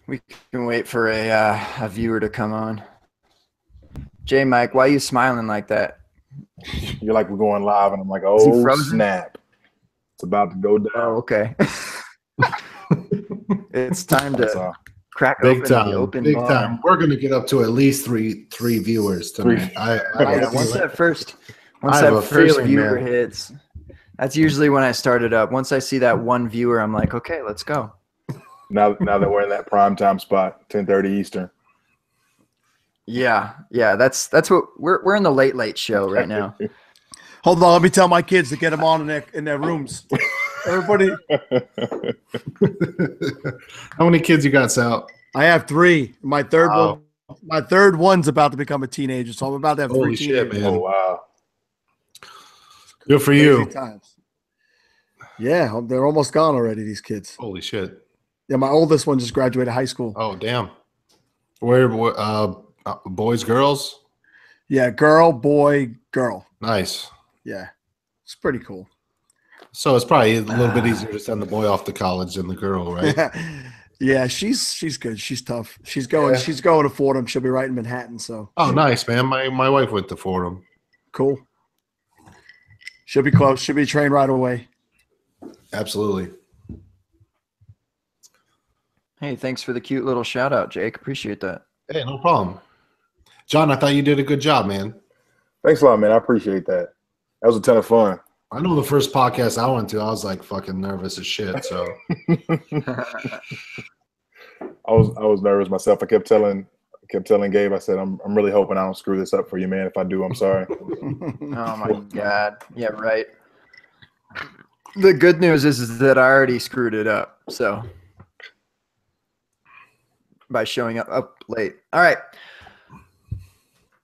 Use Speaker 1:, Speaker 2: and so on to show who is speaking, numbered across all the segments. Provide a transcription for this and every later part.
Speaker 1: We can wait for a viewer to come on. J Mike, why are you smiling like that?
Speaker 2: You're like, we're going live, and I'm like,
Speaker 1: Is he
Speaker 2: oh,
Speaker 1: frozen?
Speaker 2: snap. It's about to go down.
Speaker 1: Oh, okay. It's time to crack
Speaker 3: Big
Speaker 1: open
Speaker 3: time,
Speaker 1: the open
Speaker 3: big
Speaker 1: bar.
Speaker 3: time. We're going to get up to at least three viewers tonight.
Speaker 1: Once that first viewer hits, that's usually when I start it up. Once I see that one viewer, I'm like, okay, let's go.
Speaker 2: Now that we're in that prime time spot, 10:30 Eastern.
Speaker 1: Yeah, that's what we're in the late show right now.
Speaker 4: Hold on, let me tell my kids to get them on in their rooms. Everybody,
Speaker 3: how many kids you got, Sal?
Speaker 4: I have 3. My third one's about to become a teenager, so I'm about to have 3 teenagers.
Speaker 3: Shit, man.
Speaker 2: Oh wow.
Speaker 3: Good for you.
Speaker 4: Times. Yeah, they're almost gone already, these kids.
Speaker 3: Holy shit.
Speaker 4: Yeah, my oldest one just graduated high school.
Speaker 3: Oh, damn. Where boys, girls?
Speaker 4: Yeah, girl, boy, girl.
Speaker 3: Nice.
Speaker 4: Yeah, it's pretty cool.
Speaker 3: So it's probably a little bit easier to send the boy off to college than the girl, right?
Speaker 4: Yeah, she's good. She's tough. She's going to Fordham. She'll be right in Manhattan. So.
Speaker 3: Oh, nice, man. My wife went to Fordham.
Speaker 4: Cool. She'll be close. She'll be trained right away.
Speaker 3: Absolutely.
Speaker 1: Hey, thanks for the cute little shout out, Jake. Appreciate that.
Speaker 3: Hey, no problem. John, I thought you did a good job, man.
Speaker 2: Thanks a lot, man. I appreciate that. That was a ton of fun.
Speaker 3: I know the first podcast I went to, I was like fucking nervous as shit. So
Speaker 2: I was nervous myself. I kept telling Gabe, I said, I'm really hoping I don't screw this up for you, man. If I do, I'm sorry.
Speaker 1: Oh my God. Yeah, right. The good news is that I already screwed it up. So by showing up late. All right.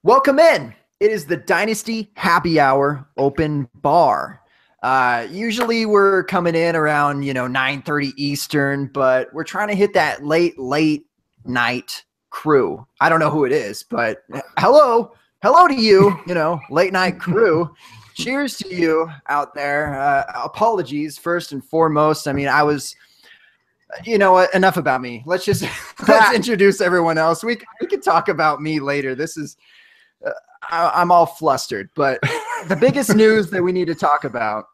Speaker 1: Welcome in. It is the Dynasty Happy Hour Open Bar. Usually we're coming in around, 9:30 Eastern, but we're trying to hit that late night crew. I don't know who it is, but hello to you, late night crew. Cheers to you out there. Apologies first and foremost. I mean, I was, enough about me. Let's introduce everyone else. We can talk about me later. This is, I'm all flustered, but the biggest news that we need to talk about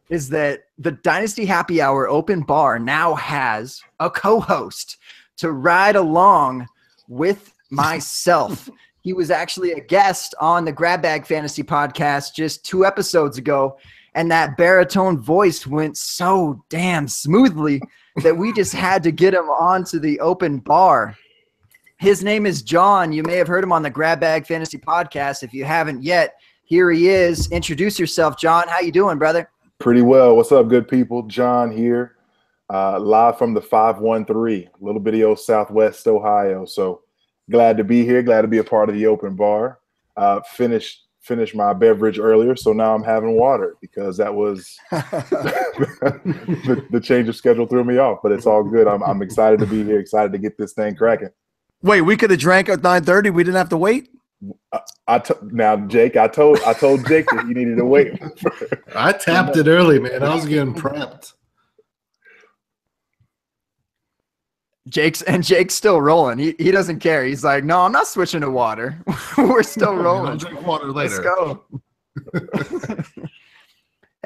Speaker 1: is that the Dynasty Happy Hour Open Bar now has a co-host to ride along with myself. He was actually a guest on the Grab Bag Fantasy podcast just 2 episodes ago, and that baritone voice went so damn smoothly that we just had to get him onto the open bar. His name is John. You may have heard him on the Grab Bag Fantasy podcast. If you haven't yet, here he is. Introduce yourself, John. How you doing, brother?
Speaker 2: Pretty well. What's up, good people? John here, live from the 513, little bitty old Southwest Ohio. So glad to be here. Glad to be a part of the open bar. Finished my beverage earlier, so now I'm having water because that was the change of schedule threw me off. But it's all good. I'm excited to be here. Excited to get this thing cracking.
Speaker 4: Wait, we could have drank at 9:30. We didn't have to wait.
Speaker 2: Now, Jake, I told Jake that he needed to wait.
Speaker 3: I tapped it early, man. I was getting prepped.
Speaker 1: Jake's still rolling. He doesn't care. He's like, no, I'm not switching to water. We're still rolling.
Speaker 3: I'll drink water later.
Speaker 1: Let's go.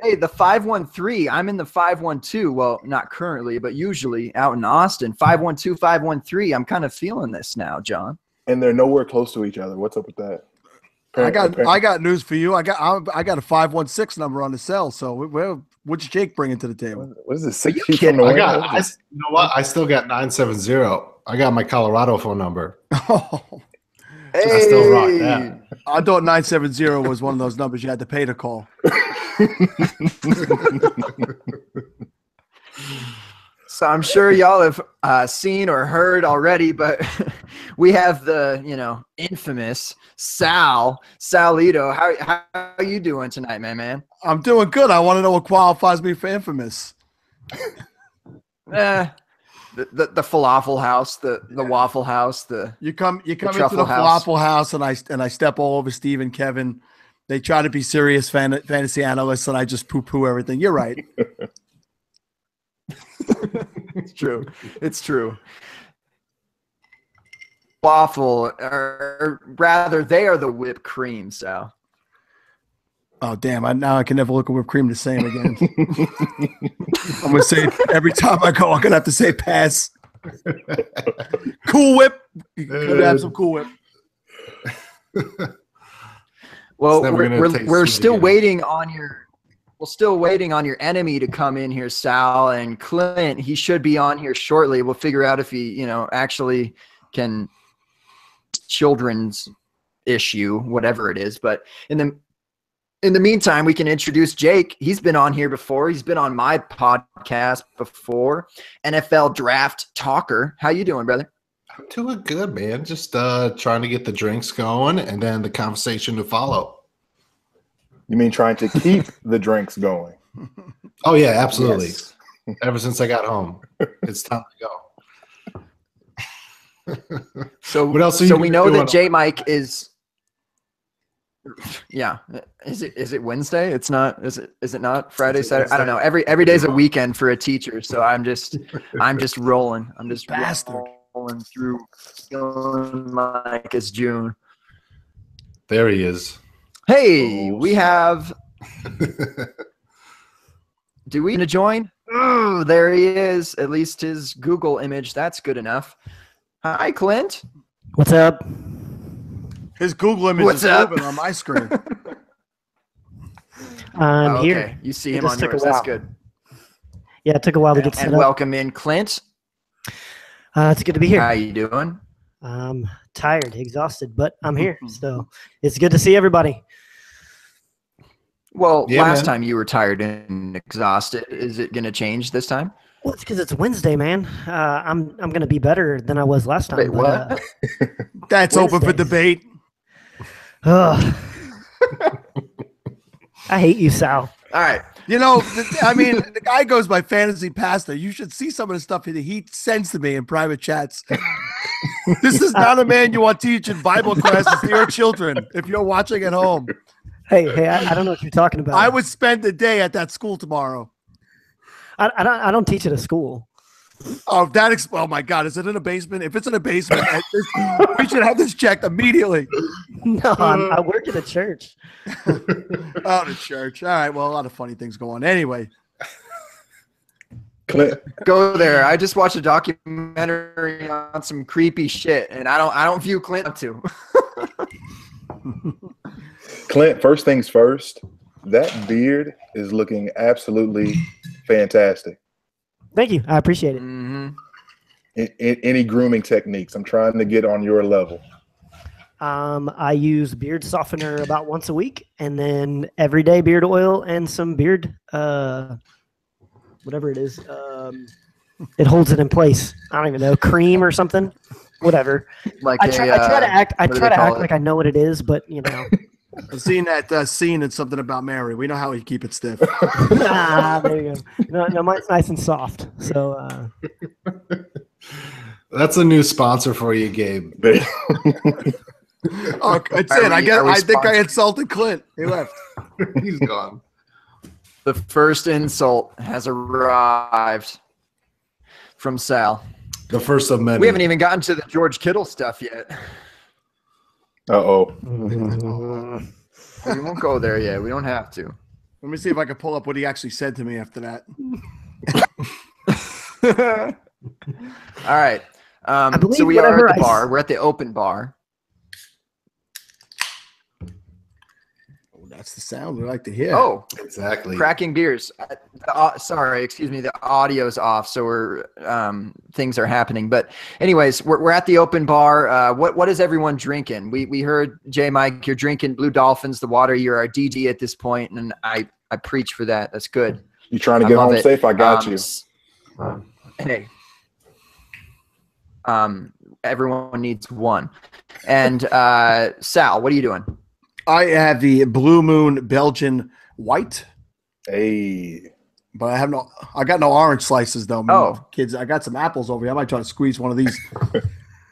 Speaker 1: Hey, the 513. I'm in the 512. Well, not currently, but usually out in Austin. 512, 513. I'm kind of feeling this now, John.
Speaker 2: And they're nowhere close to each other. What's up with that?
Speaker 4: I got news for you. I got a 516 number on the cell. So what's Jake bringing to the table?
Speaker 2: What is this?
Speaker 1: Are you kidding?
Speaker 3: You know what? I still got 970. I got my Colorado phone number.
Speaker 4: Oh,
Speaker 1: Hey.
Speaker 3: I still rock that.
Speaker 4: I thought 970 was one of those numbers you had to pay to call.
Speaker 1: So I'm sure y'all have seen or heard already, but we have the, infamous Salito. How are you doing tonight, man?
Speaker 4: I'm doing good. I want to know what qualifies me for infamous.
Speaker 1: The falafel house, the waffle house,
Speaker 4: you come into the
Speaker 1: truffle house.
Speaker 4: falafel house, and I step all over Steve and Kevin. They try to be serious fantasy analysts, and I just poo everything. You're right.
Speaker 1: It's true. waffle, or rather, they are the whipped cream. So,
Speaker 4: Oh damn! Now I can never look at whipped cream the same again. I'm gonna say every time I go, I'm gonna have to say pass. Cool Whip. You could have some Cool Whip.
Speaker 1: well, we're still waiting on your. We're still waiting on your enemy to come in here, Sal, and Clint. He should be on here shortly. We'll figure out if he, actually can. Children's issue, whatever it is, but in the meantime, we can introduce Jake. He's been on here before. He's been on my podcast before. NFL Draft Talker. How you doing, brother?
Speaker 3: I'm doing good, man. Just trying to get the drinks going and then the conversation to follow.
Speaker 2: You mean trying to keep the drinks going?
Speaker 3: Oh, yeah, absolutely.
Speaker 2: Yes.
Speaker 3: Ever since I got home, it's time to go.
Speaker 1: So
Speaker 3: what else?
Speaker 1: So we know that J Mike is. Yeah, is it Wednesday? It's not. Is it not Friday, Saturday? I don't know. Every day's a weekend for a teacher, so I'm just rolling. I'm just rolling through. Feeling like it's June.
Speaker 3: There he is.
Speaker 1: Hey, we have. Do we want to join? Oh, there he is. At least his Google image. That's good enough. Hi, Clint.
Speaker 5: What's up?
Speaker 4: His Google image is open on my screen.
Speaker 5: I'm
Speaker 1: okay.
Speaker 5: here.
Speaker 1: You see him on yours. That's good.
Speaker 5: Yeah, it took a while to get set up.
Speaker 1: And welcome in, Clint.
Speaker 5: It's good to be here.
Speaker 1: How you doing?
Speaker 5: I'm tired, exhausted, but I'm here. So it's good to see everybody.
Speaker 1: Well, last time you were tired and exhausted. Is it going to change this time?
Speaker 5: Well, it's because it's Wednesday, man. I'm going to be better than I was last time.
Speaker 1: Wait, what?
Speaker 4: That's Wednesday. Open for debate.
Speaker 5: I hate you, Sal.
Speaker 1: All right.
Speaker 4: The guy goes by fantasy pastor. You should see some of the stuff he sends to me in private chats. This is not a man you want teaching Bible classes to your children if you're watching at home.
Speaker 5: Hey, I don't know what you're talking about.
Speaker 4: I would spend the day at that school tomorrow.
Speaker 5: I don't teach at a school.
Speaker 4: Oh, oh my God! Is it in a basement? If it's in a basement, we should have this checked immediately.
Speaker 5: No, I work at a church.
Speaker 4: Oh, the church. All right. Well, a lot of funny things go on. Anyway,
Speaker 1: go there. I just watched a documentary on some creepy shit, and I don't view Clint up to.
Speaker 2: Clint, first things first. That beard is looking absolutely fantastic.
Speaker 5: Thank you. I appreciate it.
Speaker 1: Mm-hmm.
Speaker 2: Any grooming techniques? I'm trying to get on your level.
Speaker 5: I use beard softener about once a week, and then everyday beard oil and some beard, whatever it is. It holds it in place. I don't even know, cream or something, whatever. I try to act like I know what it is, but
Speaker 4: I've seen that scene in Something About Mary. We know how we keep it stiff.
Speaker 5: There you go. No, mine's nice and soft. So
Speaker 3: that's a new sponsor for you, Gabe.
Speaker 4: Oh, that's it. I think I insulted Clint. He left.
Speaker 3: He's gone.
Speaker 1: The first insult has arrived from Sal.
Speaker 3: The first of many.
Speaker 1: We haven't even gotten to the George Kittle stuff yet.
Speaker 2: Uh-oh.
Speaker 1: We won't go there yet. We don't have to.
Speaker 4: Let me see if I can pull up what he actually said to me after that.
Speaker 1: All right. So we are at the bar. We're at the open bar.
Speaker 4: Oh, that's the sound we like to hear.
Speaker 1: Oh,
Speaker 3: exactly.
Speaker 1: Cracking beers. Sorry, excuse me. The audio's off, so we're things are happening. But anyways, we're at the open bar. What is everyone drinking? We heard J Mike, you're drinking Blue Dolphins, the water. You're our DD at this point, and I preach for that. That's good.
Speaker 2: You trying to get home safe? I got you.
Speaker 1: Hey. Everyone needs one. And Sal, what are you doing?
Speaker 4: I have the Blue Moon Belgian White.
Speaker 2: Hey.
Speaker 4: But I got no orange slices though.
Speaker 1: Oh,
Speaker 4: kids, I got some apples over here. I might try to squeeze one of these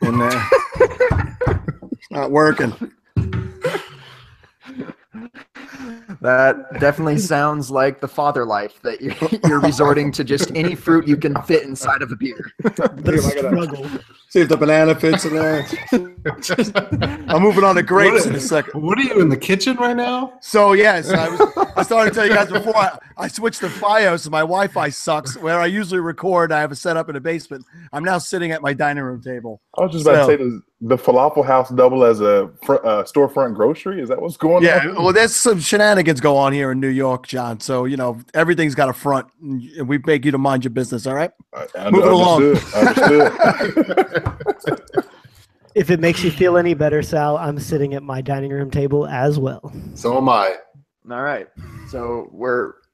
Speaker 4: in there. It's not working.
Speaker 1: That definitely sounds like the father life that you're resorting to just any fruit you can fit inside of a beer.
Speaker 4: The struggle. See if the banana fits in there. I'm moving on to grapes in a second.
Speaker 3: What are you in the kitchen right now?
Speaker 4: So yes, I started to tell you guys before I switched to FiOS. My Wi-Fi sucks. Where I usually record, I have a setup in the basement. I'm now sitting at my dining room table.
Speaker 2: I was just about to say, does the falafel house double as a storefront grocery? Is that what's going on?
Speaker 4: Yeah, well, there's some shenanigans go on here in New York, John. So everything's got a front, and we beg you to mind your business. All right, moving along.
Speaker 2: Understood.
Speaker 5: If it makes you feel any better, Sal, I'm sitting at my dining room table as well.
Speaker 3: So am I.
Speaker 1: All right. So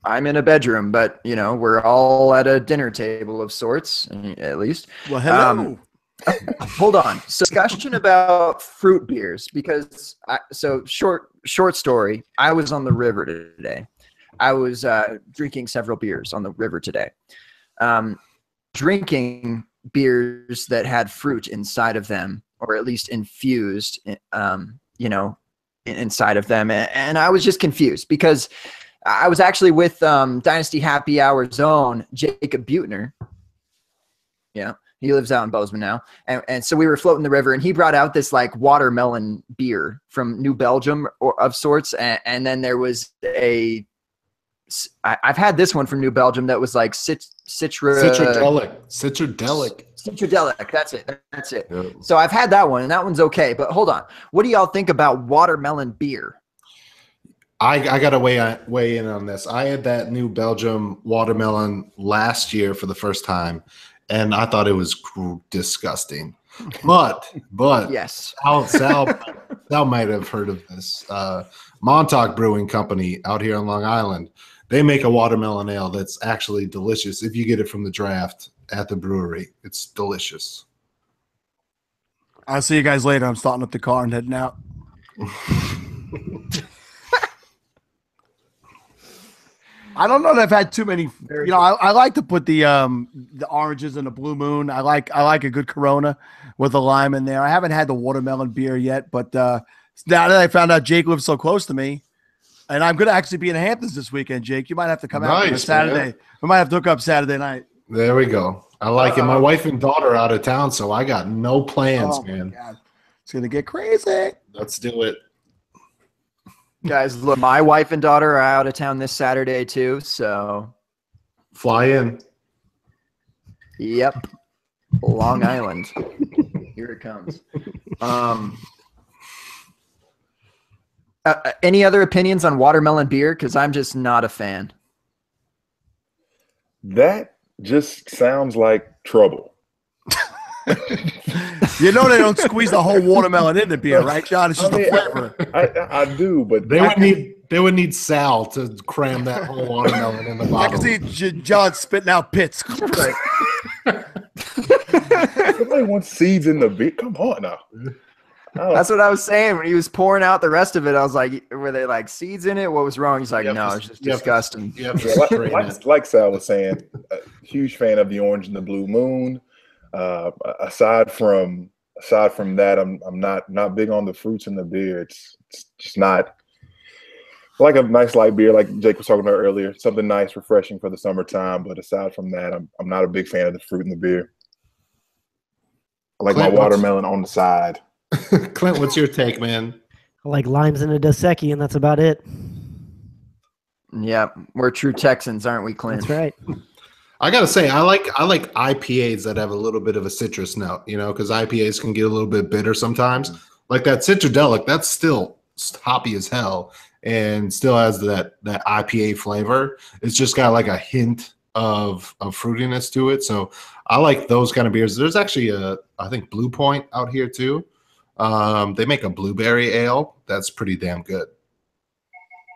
Speaker 1: I'm in a bedroom, but we're all at a dinner table of sorts, at least.
Speaker 4: Well, hello.
Speaker 1: Hold on. So discussion about fruit beers, because short story. I was on the river today. I was drinking several beers on the river today. Drinking beers that had fruit inside of them, or at least infused, inside of them. And I was just confused because I was actually with Dynasty Happy Hour's own Jacob Butner. Yeah, he lives out in Bozeman now. And so we were floating the river, and he brought out this like watermelon beer from New Belgium of sorts. And then there was I've had this one from New Belgium that was like
Speaker 3: Citradelic.
Speaker 1: That's it.
Speaker 3: Yeah.
Speaker 1: So I've had that one, and that one's okay. But hold on. What do y'all think about watermelon beer?
Speaker 3: I got to weigh in on this. I had that New Belgium watermelon last year for the first time, and I thought it was disgusting. But
Speaker 1: yes,
Speaker 3: Sal might have heard of this. Montauk Brewing Company out here on Long Island. They make a watermelon ale that's actually delicious if you get it from the draft at the brewery. It's delicious.
Speaker 4: I'll see you guys later. I'm starting up the car and heading out. I don't know that I've had too many. I like to put the oranges in the Blue Moon. I like a good Corona with a lime in there. I haven't had the watermelon beer yet, but now that I found out Jake lives so close to me, and I'm going to actually be in Hamptons this weekend, Jake. You might have to come out on Saturday. Man. We might have to hook up Saturday night.
Speaker 3: There we go. I like it. My wife and daughter are out of town, so I got no plans, man.
Speaker 4: God. It's going to get crazy.
Speaker 3: Let's do it.
Speaker 1: Guys, look, my wife and daughter are out of town this Saturday too, so
Speaker 3: fly in.
Speaker 1: Yep. Long Island. Here it comes. Any other opinions on watermelon beer? Because I'm just not a fan.
Speaker 2: That just sounds like trouble.
Speaker 4: They don't squeeze the whole watermelon in the beer, right, John? It's just the flavor.
Speaker 2: I do, but
Speaker 3: they would need Sal to cram that whole watermelon in the bottle.
Speaker 4: I can see John spitting out pits.
Speaker 2: Somebody wants seeds in the beer. Come on now.
Speaker 1: That's what I was saying when he was pouring out the rest of it. I was like, "Were they like seeds in it? What was wrong?" He's like, "No, it's just disgusting."
Speaker 2: Like Sal was saying, a huge fan of the orange and the Blue Moon. Aside from that, I'm not big on the fruits in the beer. It's just not like a nice light beer, like Jake was talking about earlier. Something nice, refreshing for the summertime. But aside from that, I'm not a big fan of the fruit in the beer. I like my watermelon on the side.
Speaker 3: Clint, what's your take, man?
Speaker 5: I like limes in a Dos Equis, and that's about it.
Speaker 1: Yeah, we're true Texans, aren't we, Clint?
Speaker 5: That's right.
Speaker 3: I gotta say, I like IPAs that have a little bit of a citrus note, because IPAs can get a little bit bitter sometimes. Like that Citradelic, that's still hoppy as hell and still has that IPA flavor. It's just got like a hint of fruitiness to it. So I like those kind of beers. There's actually I think Blue Point out here too. They make a blueberry ale that's pretty damn good.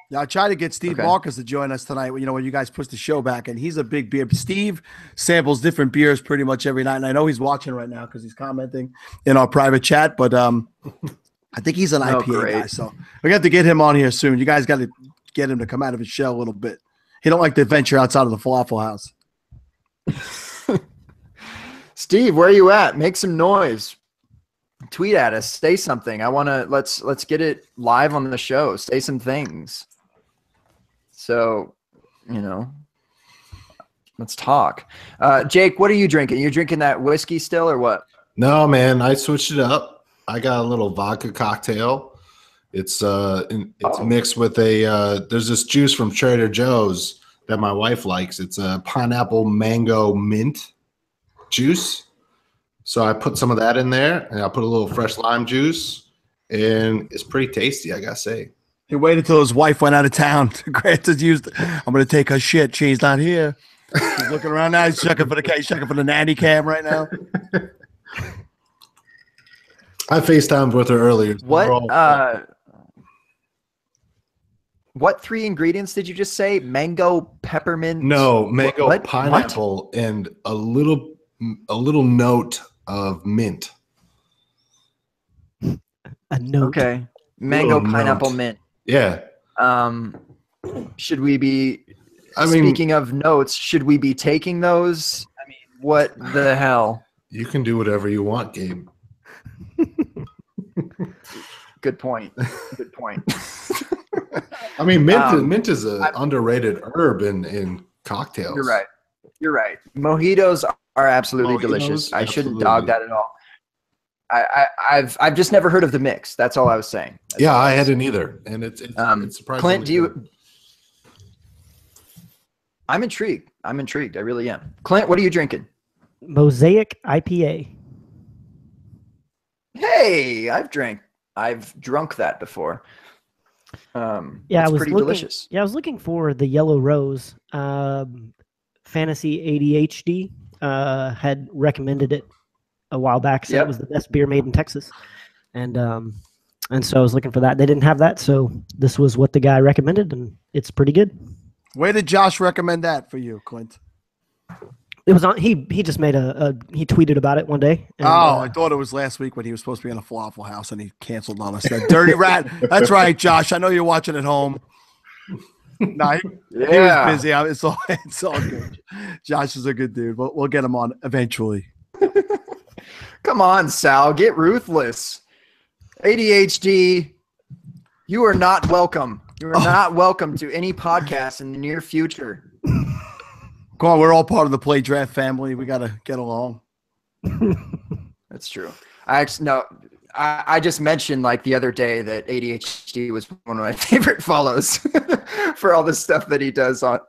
Speaker 4: Yeah, I tried to get Steve Marcus to join us tonight. When you guys push the show back, and he's a big beer. Steve samples different beers pretty much every night, and I know he's watching right now because he's commenting in our private chat. But I think he's an IPA guy, so we have to get him on here soon. You guys got to get him to come out of his shell a little bit. He don't like to venture outside of the falafel house.
Speaker 1: Steve, where are you at? Make some noise. Tweet at us. Say something. I want to let's get it live on the show. Say some things. So, let's talk. Jake, what are you drinking? You drinking that whiskey still or what?
Speaker 3: No, man, I switched it up. I got a little vodka cocktail. It's mixed with there's this juice from Trader Joe's that my wife likes. It's a pineapple mango mint juice. So I put some of that in there, and I put a little fresh lime juice, and it's pretty tasty, I gotta say.
Speaker 4: He waited till his wife went out of town to grant his use. I'm gonna take her shit. She's not here. He's looking around now. He's checking for the nanny cam right now.
Speaker 3: I FaceTimed with her earlier.
Speaker 1: What 3 ingredients did you just say? Mango, peppermint?
Speaker 3: No, mango, pineapple, and a little note of mint.
Speaker 5: A note.
Speaker 1: Okay. Mango, pineapple, mint.
Speaker 3: Yeah.
Speaker 1: Should we be speaking of notes, should we be taking those? I mean, what the hell?
Speaker 3: You can do whatever you want, Gabe.
Speaker 1: Good point. Good point.
Speaker 3: I mean, mint is an underrated herb in cocktails.
Speaker 1: You're right. Mojitos are absolutely delicious. I shouldn't dog that at all. I've just never heard of the mix. That's all I was saying.
Speaker 3: I hadn't either, and it's surprisingly.
Speaker 1: Clint, I'm intrigued. I really am. Clint, what are you drinking?
Speaker 5: Mosaic IPA.
Speaker 1: Hey, I've drunk that before. It's pretty delicious.
Speaker 5: Yeah, I was looking for the Yellow Rose. Fantasy ADHD had recommended it a while back. So it was the best beer made in Texas, and so I was looking for that. They didn't have that, so this was what the guy recommended, and it's pretty good.
Speaker 4: Where did Josh recommend that for you, Clint?
Speaker 5: It was on. He just made he tweeted about it one day. And,
Speaker 4: I thought it was last week when he was supposed to be in a Falafel House and he canceled on us. That dirty rat. That's right, Josh. I know you're watching at home. No, he was busy. It's all good. Josh is a good dude. We'll get him on eventually.
Speaker 1: Come on, Sal. Get ruthless. ADHD. You are not welcome. You are not welcome to any podcast in the near future.
Speaker 4: Come on, we're all part of the Play Draft family. We got to get along.
Speaker 1: That's true. I just mentioned like the other day that ADHD was one of my favorite follows for all the stuff that he does on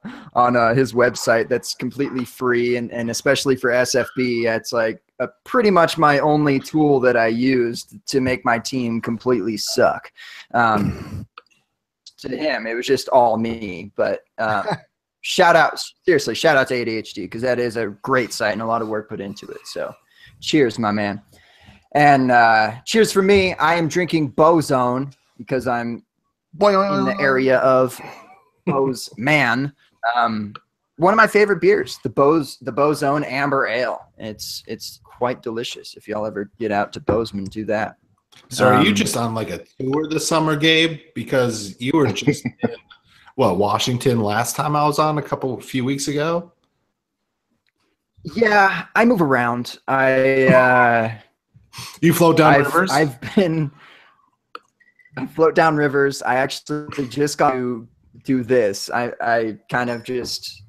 Speaker 1: his website. That's completely free, and especially for SFB, it's like pretty much my only tool that I used to make my team completely suck. To him, it was just all me, but. Shout out to ADHD, because that is a great site and a lot of work put into it. So cheers, my man. And cheers for me. I am drinking Bozone because I'm in the area of Bozeman. One of my favorite beers, the Bozone Amber Ale. It's quite delicious. If y'all ever get out to Bozeman, do that.
Speaker 3: So are you just on like a tour this summer, Gabe? Because you were just in Washington last time I was on a few weeks ago?
Speaker 1: Yeah, I move around.
Speaker 3: You float down rivers?
Speaker 1: I float down rivers. I actually just got to do this. I kind of just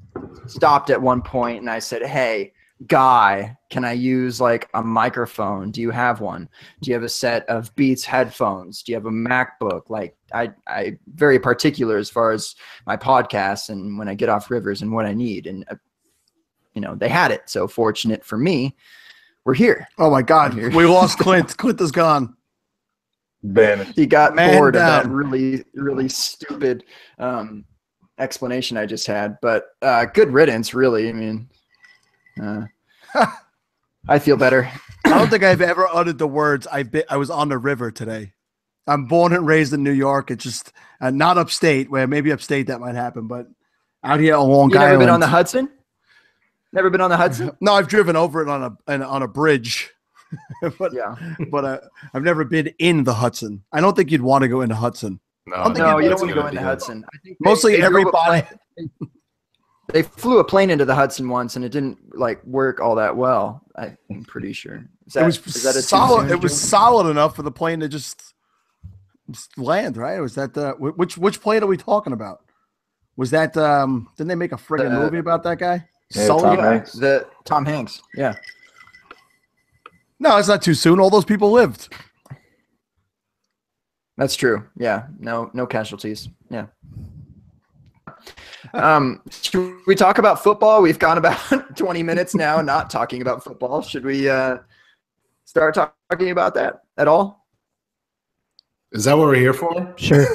Speaker 1: stopped at one point and I said, hey, guy, can I use like a microphone? Do you have one? Do you have a set of Beats headphones? Do you have a MacBook? Like I very particular as far as my podcasts and when I get off rivers and what I need. And they had it. So fortunate for me, we're here.
Speaker 4: Oh my God, we lost Clint. Clint is gone.
Speaker 2: Banished.
Speaker 1: He got bored of that really, really stupid explanation I just had. But good riddance, really. I mean, I feel better.
Speaker 4: I don't think I've ever uttered the words I was on the river today. I'm born and raised in New York. It's just not upstate, where maybe upstate that might happen, but out here along Long Island.
Speaker 1: Never been on the Hudson? Never been on the Hudson?
Speaker 4: No, I've driven over it on a bridge. but I've never been in the Hudson. I don't think you'd want to go into Hudson.
Speaker 1: No, you don't want to go into Hudson. I think
Speaker 4: mostly everybody.
Speaker 1: They flew a plane into the Hudson once, and it didn't work all that well. I'm pretty sure.
Speaker 4: It was solid enough for the plane to just land, right? Or was that which plane are we talking about? Was that didn't they make a friggin' movie about that guy?
Speaker 2: Yeah,
Speaker 4: Sully?
Speaker 2: Tom Hanks.
Speaker 1: The Tom Hanks. Yeah.
Speaker 4: No, it's not too soon. All those people lived.
Speaker 1: That's true. Yeah. No casualties. Yeah. Should we talk about football? We've gone about 20 minutes now not talking about football. Should we start talking about that at all?
Speaker 3: Is that what we're here for?
Speaker 5: Sure.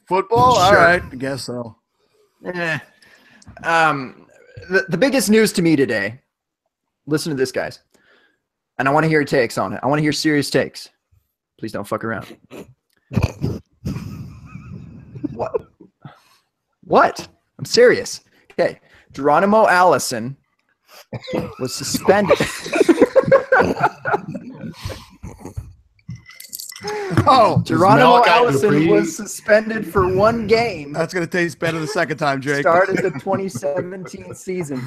Speaker 4: Football? All
Speaker 1: Sure.
Speaker 4: right. I guess so.
Speaker 1: The biggest news to me today, listen to this, guys. And I want to hear your takes on it. I want to hear serious takes. Please don't fuck around. What? I'm serious. Okay. Geronimo Allison was suspended.
Speaker 4: Oh,
Speaker 1: Geronimo
Speaker 3: Malachi
Speaker 1: Allison
Speaker 3: Dupree-
Speaker 1: was suspended for one game.
Speaker 4: that's gonna taste better the second time, Jake.
Speaker 1: Started the 2017 season.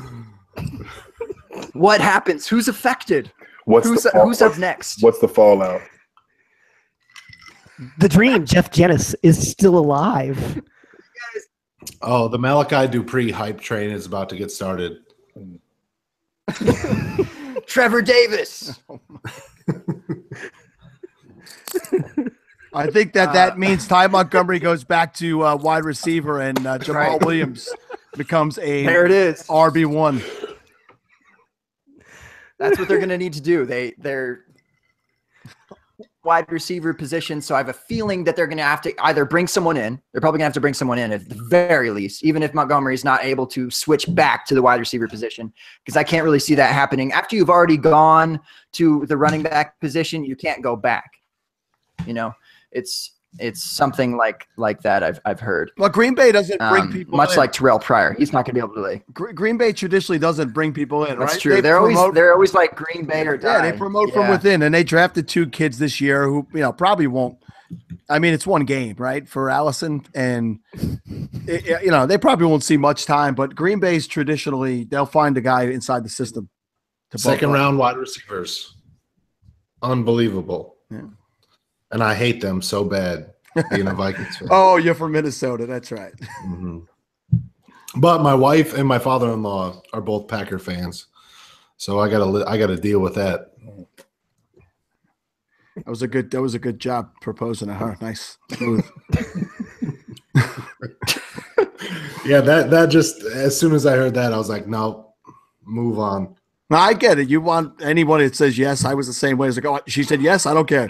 Speaker 1: What happens? Who's affected? Who's up next?
Speaker 2: What's the fallout?
Speaker 5: The Dream, Jeff Janis, is still alive.
Speaker 3: Oh, the Malachi Dupree hype train is about to get started.
Speaker 1: Trevor Davis.
Speaker 4: I think that means Ty Montgomery goes back to wide receiver, and Jamal
Speaker 1: Right.
Speaker 4: Williams becomes a
Speaker 1: There it is.
Speaker 4: RB1.
Speaker 1: That's what they're going to need to do. They're wide receiver position, so I have a feeling that they're going to have to either bring someone in. They're probably going to have to bring someone in at the very least, even if Montgomery is not able to switch back to the wide receiver position, because I can't really see that happening. After you've already gone to the running back position, you can't go back. You know, it's something like that I've heard.
Speaker 4: Well, Green Bay doesn't bring people
Speaker 1: much
Speaker 4: in.
Speaker 1: like Terrell Pryor. He's not going to be able to play.
Speaker 4: Green Bay traditionally doesn't bring people in,
Speaker 1: That's
Speaker 4: right?
Speaker 1: true. They're always like Green Bay or die.
Speaker 4: Yeah, they promote from within, and they drafted 2 kids this year who, probably won't. I mean, it's one game, right, for Allison, and they probably won't see much time. But Green Bay's traditionally they'll find a guy inside the system.
Speaker 3: Second round wide receivers. Unbelievable.
Speaker 4: Yeah.
Speaker 3: And I hate them so bad, being a Vikings fan.
Speaker 4: Oh, you're from Minnesota. That's right.
Speaker 3: Mhm. But my wife and my father-in-law are both Packer fans, so I gotta deal with that.
Speaker 4: That was a good job proposing to her. Nice, smooth.
Speaker 3: Yeah, that just as soon as I heard that, I was like, no, move on.
Speaker 4: No, I get it. You want anybody that says yes. I was the same way. I was like, oh, she said yes. I don't care.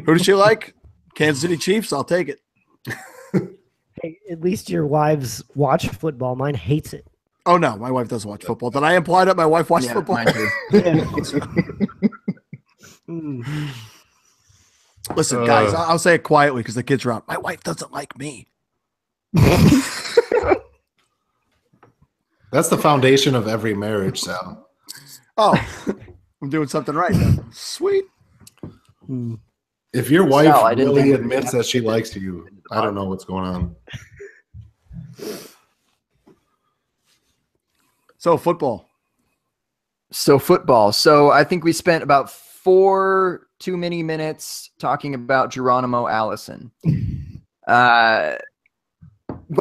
Speaker 4: Who does she like? Kansas City Chiefs. I'll take it.
Speaker 5: Hey, at least your wives watch football. Mine hates it.
Speaker 4: Oh no, my wife doesn't watch football. Did I imply that my wife watched football?
Speaker 1: Mine too.
Speaker 4: Listen, guys, I'll say it quietly because the kids are out. My wife doesn't like me.
Speaker 3: That's the foundation of every marriage, Sal.
Speaker 4: Oh, I'm doing something right then. Sweet.
Speaker 3: If your wife
Speaker 1: Sal, I didn't
Speaker 3: really
Speaker 1: think-
Speaker 3: admits that she likes you, I don't know what's going on.
Speaker 4: So football.
Speaker 1: So I think we spent about 4 too many minutes talking about Geronimo Allison. What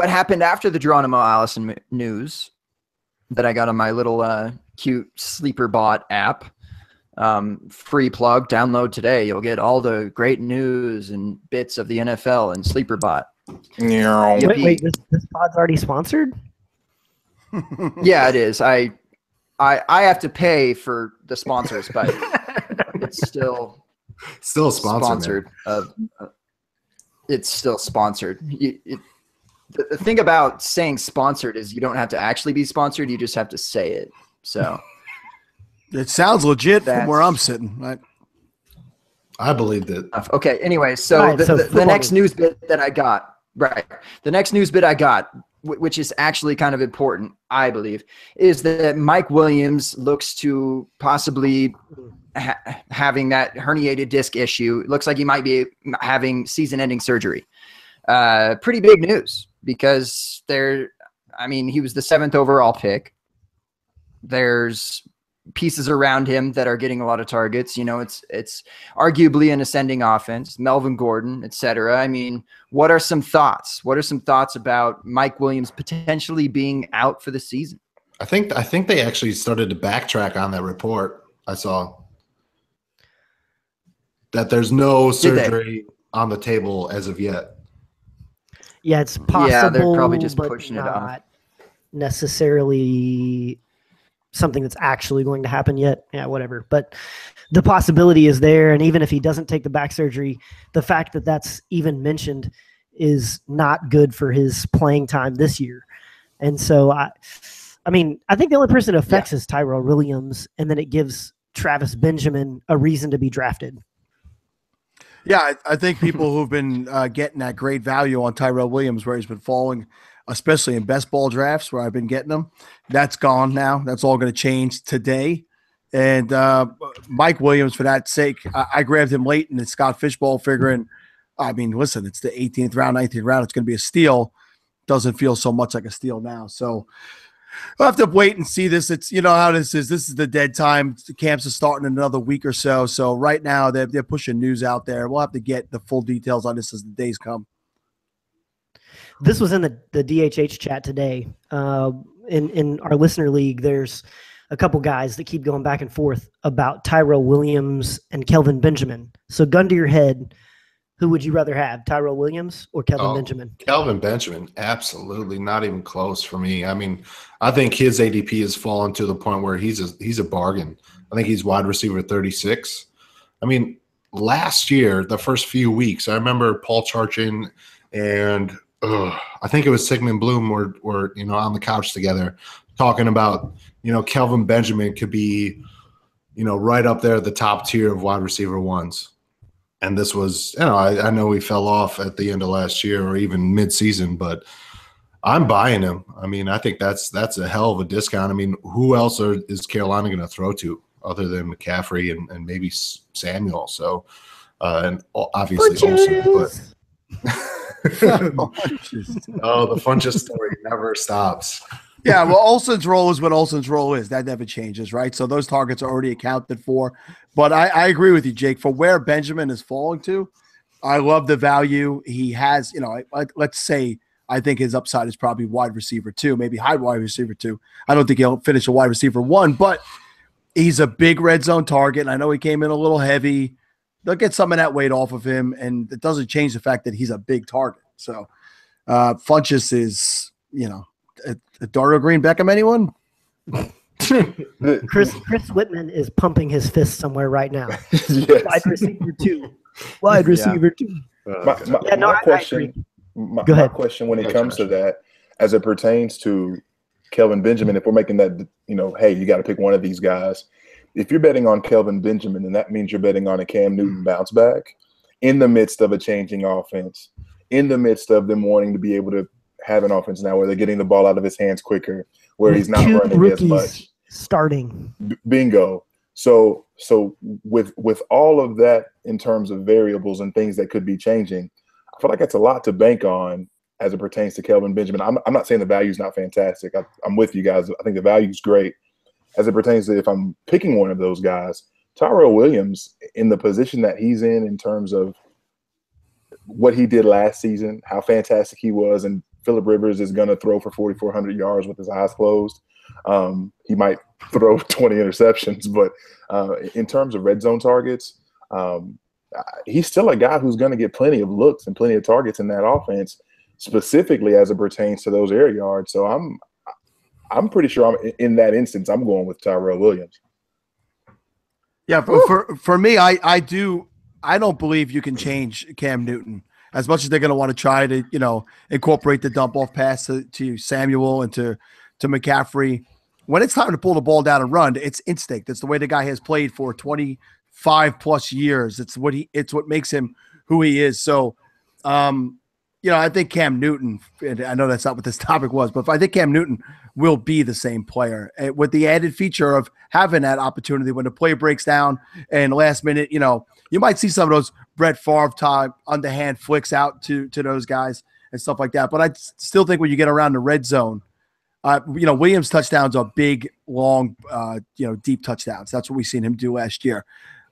Speaker 1: happened after the Geronimo Allison news that I got on my little cute sleeper bot app? Free plug, download today. You'll get all the great news and bits of the NFL and sleeper bot.
Speaker 5: Wait, this pod's already sponsored?
Speaker 1: Yeah, it is. I have to pay for the sponsors, but it's still
Speaker 3: Sponsored.
Speaker 1: It's still sponsored. The thing about saying sponsored is you don't have to actually be sponsored. You just have to say it. So
Speaker 4: It sounds legit from
Speaker 1: That's-
Speaker 4: where I'm sitting. Right?
Speaker 3: I believed it.
Speaker 1: okay. Anyway, so
Speaker 5: Right, so
Speaker 1: the
Speaker 5: football
Speaker 1: next
Speaker 5: news.
Speaker 1: news bit that I got, the next news bit I got, which is actually kind of important, I believe, is that Mike Williams looks to possibly having that herniated disc issue. It looks like he might be having season-ending surgery. Pretty big news because he was the 7th overall pick. There's pieces around him that are getting a lot of targets. You know, it's arguably an ascending offense, Melvin Gordon, etc. I mean, what are some thoughts? What are some thoughts about Mike Williams potentially being out for the season?
Speaker 3: I think they actually started to backtrack on that report. I saw that there's no surgery on the table as of yet.
Speaker 5: Yeah, it's possible.
Speaker 1: Yeah, they're probably just
Speaker 5: but
Speaker 1: pushing it off.
Speaker 5: not necessarily something that's actually going to happen yet. Yeah, whatever. But the possibility is there, and even if he doesn't take the back surgery, the fact that that's even mentioned is not good for his playing time this year. And so, I mean, I think the only person it affects is Tyrell Williams, and then it gives Travis Benjamin a reason to be drafted.
Speaker 4: Yeah, I think people who've been getting that great value on Tyrell Williams, where he's been falling, especially in best ball drafts where I've been getting them, that's gone now. That's all going to change today. And Mike Williams, for that sake, I grabbed him late in the Scott Fishbowl, figuring, I mean, listen, it's the 18th round, 19th round. It's going to be a steal. Doesn't feel so much like a steal now. So we'll have to wait and see this. It's, you know how this is. This is the dead time. The camps are starting in another week or so. So right now they're pushing news out there. We'll have to get the full details on this as the days come.
Speaker 5: This was in the DHH chat today. In our listener league, there's a couple guys that keep going back and forth about Tyrell Williams and Kelvin Benjamin. So gun to your head, who would you rather have, Tyrell Williams or Kelvin Benjamin?
Speaker 3: Kelvin Benjamin, absolutely, not even close for me. I mean, I think his ADP has fallen to the point where he's a bargain. I think he's wide receiver 36. I mean, last year, the first few weeks, I remember Paul Charchin and I think it was Sigmund Bloom were on the couch together talking about, Kelvin Benjamin could be, right up there at the top tier of wide receiver ones. And this was, I know we fell off at the end of last year or even mid-season, but I'm buying him. I mean, I think that's a hell of a discount. I mean, who else is Carolina going to throw to other than McCaffrey and maybe Samuel? So, and obviously Olsen, but the Funches story never stops.
Speaker 4: Yeah, well, Olsen's role is what Olsen's role is. That never changes, right? So those targets are already accounted for. But I agree with you, Jake. For where Benjamin is falling to, I love the value he has. Let's say I think his upside is probably wide receiver 2, maybe high wide receiver 2. I don't think he'll finish a wide receiver 1, but he's a big red zone target. And I know he came in a little heavy. They'll get some of that weight off of him, and it doesn't change the fact that he's a big target. So Funches is, a Dario Green Beckham, anyone?
Speaker 5: Chris Whitman is pumping his fist somewhere right now.
Speaker 2: Yes.
Speaker 5: Wide receiver 2. Wide receiver 2.
Speaker 2: My question when it comes to that, as it pertains to Kelvin Benjamin, if we're making that, hey, you got to pick one of these guys. If you're betting on Kelvin Benjamin, then that means you're betting on a Cam Newton bounce back in the midst of a changing offense, in the midst of them wanting to be able to have an offense now where they're getting the ball out of his hands quicker, where he's not running as much.
Speaker 5: Starting.
Speaker 2: Bingo. So with all of that in terms of variables and things that could be changing, I feel like that's a lot to bank on as it pertains to Kelvin Benjamin. I'm not saying the value is not fantastic. I'm with you guys. I think the value is great. As it pertains to if I'm picking one of those guys, Tyrell Williams, in the position that he's in terms of what he did last season, how fantastic he was, and Phillip Rivers is going to throw for 4,400 yards with his eyes closed. He might throw 20 interceptions, but in terms of red zone targets, he's still a guy who's going to get plenty of looks and plenty of targets in that offense, specifically as it pertains to those air yards. So I'm pretty sure in that instance, I'm going with Tyrell Williams.
Speaker 4: Yeah, for me, I don't believe you can change Cam Newton as much as they're going to want to try to, incorporate the dump off pass to Samuel and to McCaffrey. When it's time to pull the ball down and run, it's instinct. It's the way the guy has played for 25 plus years. It's what makes him who he is. So, I think Cam Newton, and I know that's not what this topic was, but I think Cam Newton will be the same player with the added feature of having that opportunity when the play breaks down and last minute, you might see some of those Brett Favre type underhand flicks out to those guys and stuff like that. But I still think when you get around the red zone, Williams' touchdowns are big, long, deep touchdowns. That's what we've seen him do last year.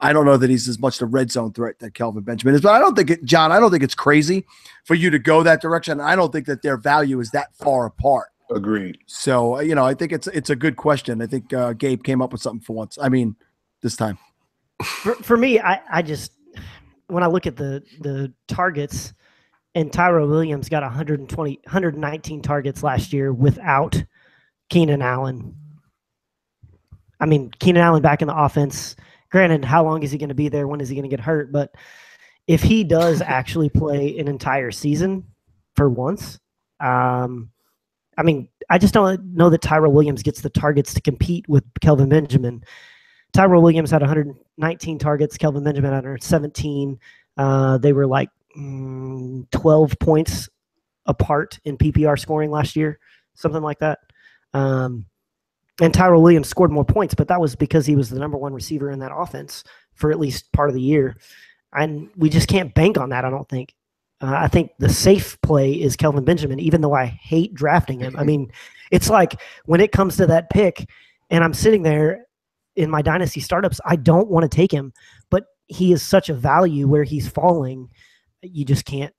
Speaker 4: I don't know that he's as much the red zone threat that Kelvin Benjamin is, but I don't think it's crazy for you to go that direction. I don't think that their value is that far apart.
Speaker 2: Agreed.
Speaker 4: So, I think it's a good question. I think Gabe came up with something for once. I mean, this time.
Speaker 5: For me, I just, when I look at the targets, and Tyrell Williams got 119 targets last year without Keenan Allen. I mean, Keenan Allen back in the offense. Granted, how long is he going to be there? When is he going to get hurt? But if he does actually play an entire season for once, I mean, I just don't know that Tyrell Williams gets the targets to compete with Kelvin Benjamin. Tyrell Williams had 119 targets. Kelvin Benjamin had 117. They were like 12 points apart in PPR scoring last year, something like that. And Tyrell Williams scored more points, but that was because he was the number one receiver in that offense for at least part of the year. And we just can't bank on that, I don't think. I think the safe play is Kelvin Benjamin, even though I hate drafting him. I mean, it's like when it comes to that pick and I'm sitting there in my dynasty startups, I don't want to take him, but he is such a value where he's falling. You just can't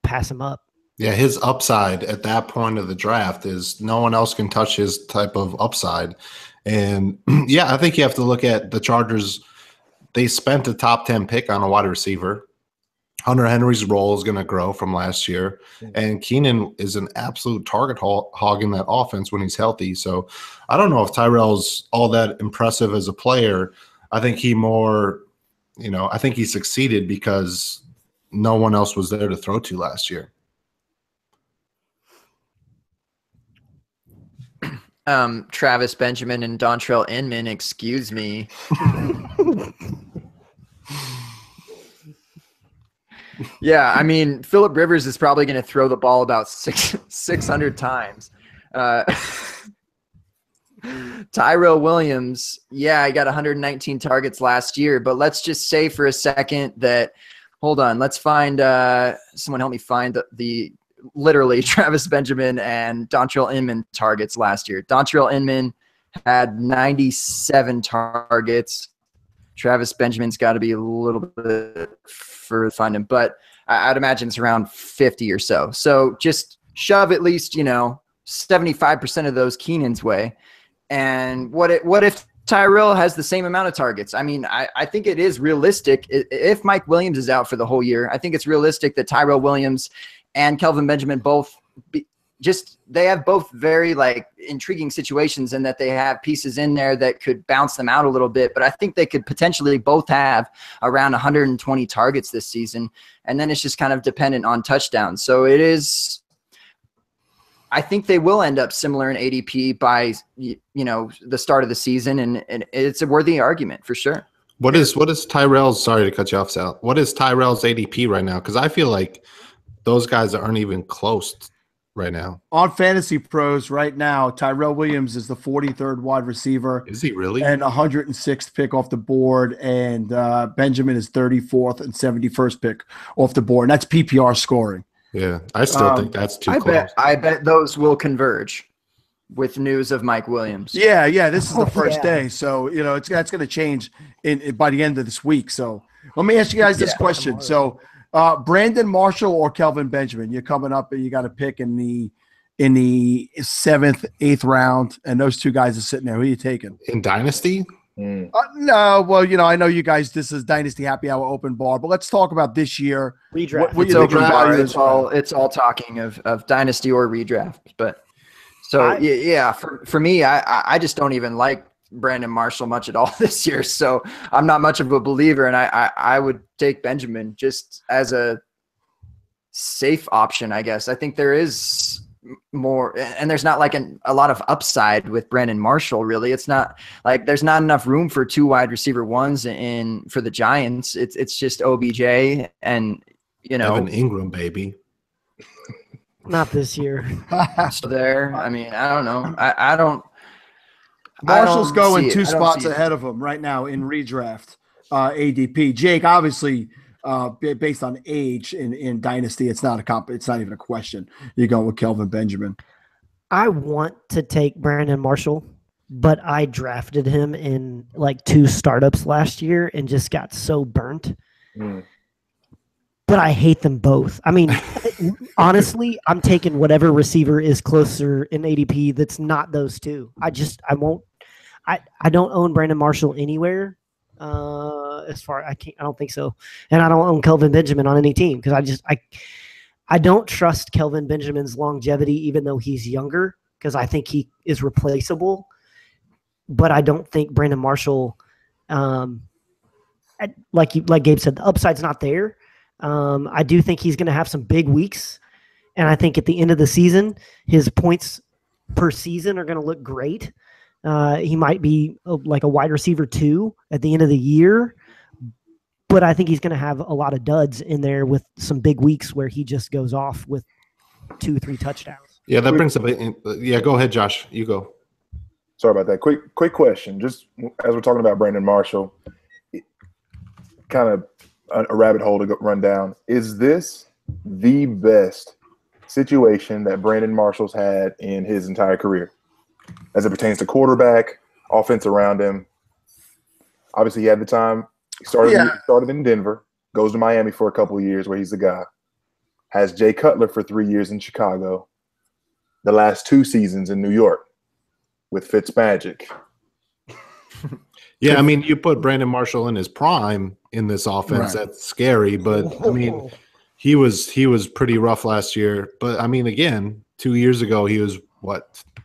Speaker 5: pass him up.
Speaker 3: Yeah, his upside at that point of the draft is no one else can touch his type of upside. And yeah, I think you have to look at the Chargers. They spent a top 10 pick on a wide receiver. Hunter Henry's role is going to grow from last year. And Keenan is an absolute target hog in that offense when he's healthy. So I don't know if Tyrell's all that impressive as a player. I think I think he succeeded because no one else was there to throw to last year.
Speaker 1: Travis Benjamin and Dontrell Inman, excuse me. Yeah, I mean, Phillip Rivers is probably going to throw the ball about 600 times. Tyrell Williams, yeah, I got 119 targets last year, but let's just say for a second that, hold on, let's find someone help me find the literally Travis Benjamin and Dontrell Inman targets last year. Dontrell Inman had 97 targets. Travis Benjamin's got to be a little bit further to find him, but I'd imagine it's around 50 or so. So just shove at least, 75% of those Keenan's way. And what if Tyrell has the same amount of targets? I mean, I think it is realistic. If Mike Williams is out for the whole year, I think it's realistic that Tyrell Williams and Kelvin Benjamin both they have both very intriguing situations and that they have pieces in there that could bounce them out a little bit. But I think they could potentially both have around 120 targets this season. And then it's just kind of dependent on touchdowns. So I think they will end up similar in ADP by, the start of the season. And it's a worthy argument for sure.
Speaker 3: What is Tyrell's, sorry to cut you off, Sal. What is Tyrell's ADP right now? Because I feel like those guys aren't even close right now.
Speaker 4: On Fantasy Pros right now, Tyrell Williams is the 43rd wide receiver.
Speaker 3: Is he really?
Speaker 4: And 106th pick off the board. And Benjamin is 34th and 71st pick off the board. And that's PPR scoring.
Speaker 3: Yeah, I still think that's too close.
Speaker 1: I bet those will converge with news of Mike Williams.
Speaker 4: Yeah. This is the first day. So, that's going to change by the end of this week. So let me ask you guys this question. So, Brandon Marshall or Kelvin Benjamin, you're coming up and you got to pick in the 7th, 8th round, and those two guys are sitting there. Who are you taking?
Speaker 3: In Dynasty?
Speaker 4: No, well, I know you guys, this is Dynasty Happy Hour Open Bar, but let's talk about this year.
Speaker 5: Redraft.
Speaker 1: It's open bar. It's all talking of Dynasty or redraft. But so, for me, I just don't even like Brandon Marshall much at all this year, so I'm not much of a believer, and I would take Benjamin just as a safe option, I guess. I think there is more, and there's not a lot of upside with Brandon Marshall, really. It's not there's not enough room for two wide receiver ones for the Giants. It's just OBJ and
Speaker 3: Evan Ingram, baby.
Speaker 5: Not this year.
Speaker 1: So there, I mean, I don't know. I don't.
Speaker 4: Marshall's going two spots ahead of him right now in redraft ADP. Jake, obviously, based on age in Dynasty, it's not even a question. You're going with Kelvin Benjamin.
Speaker 5: I want to take Brandon Marshall, but I drafted him in like 2 startups last year and just got so burnt. But I hate them both. I mean, honestly, I'm taking whatever receiver is closer in ADP that's not those two. I don't own Brandon Marshall anywhere. As far I don't think so, and I don't own Kelvin Benjamin on any team because I don't trust Kelvin Benjamin's longevity, even though he's younger, because I think he is replaceable. But I don't think Brandon Marshall, like Gabe said, the upside's not there. I do think he's going to have some big weeks, and I think at the end of the season, his points per season are going to look great. He might be like a wide receiver 2 at the end of the year, but I think he's going to have a lot of duds in there with some big weeks where he just goes off with 2-3 touchdowns.
Speaker 3: Yeah, that brings up. Yeah, go ahead, Josh. You go.
Speaker 2: Sorry about that. Quick question. Just as we're talking about Brandon Marshall, kind of a rabbit hole to run down. Is this the best situation that Brandon Marshall's had in his entire career, as it pertains to quarterback, offense around him? Obviously, he had the time. He started in Denver, goes to Miami for a couple of years where he's the guy. Has Jay Cutler for 3 years in Chicago. The last 2 seasons in New York with Fitzmagic.
Speaker 3: Yeah, I mean, you put Brandon Marshall in his prime in this offense. Right. That's scary, but I mean, he was pretty rough last year. But I mean, again, 2 years ago, he was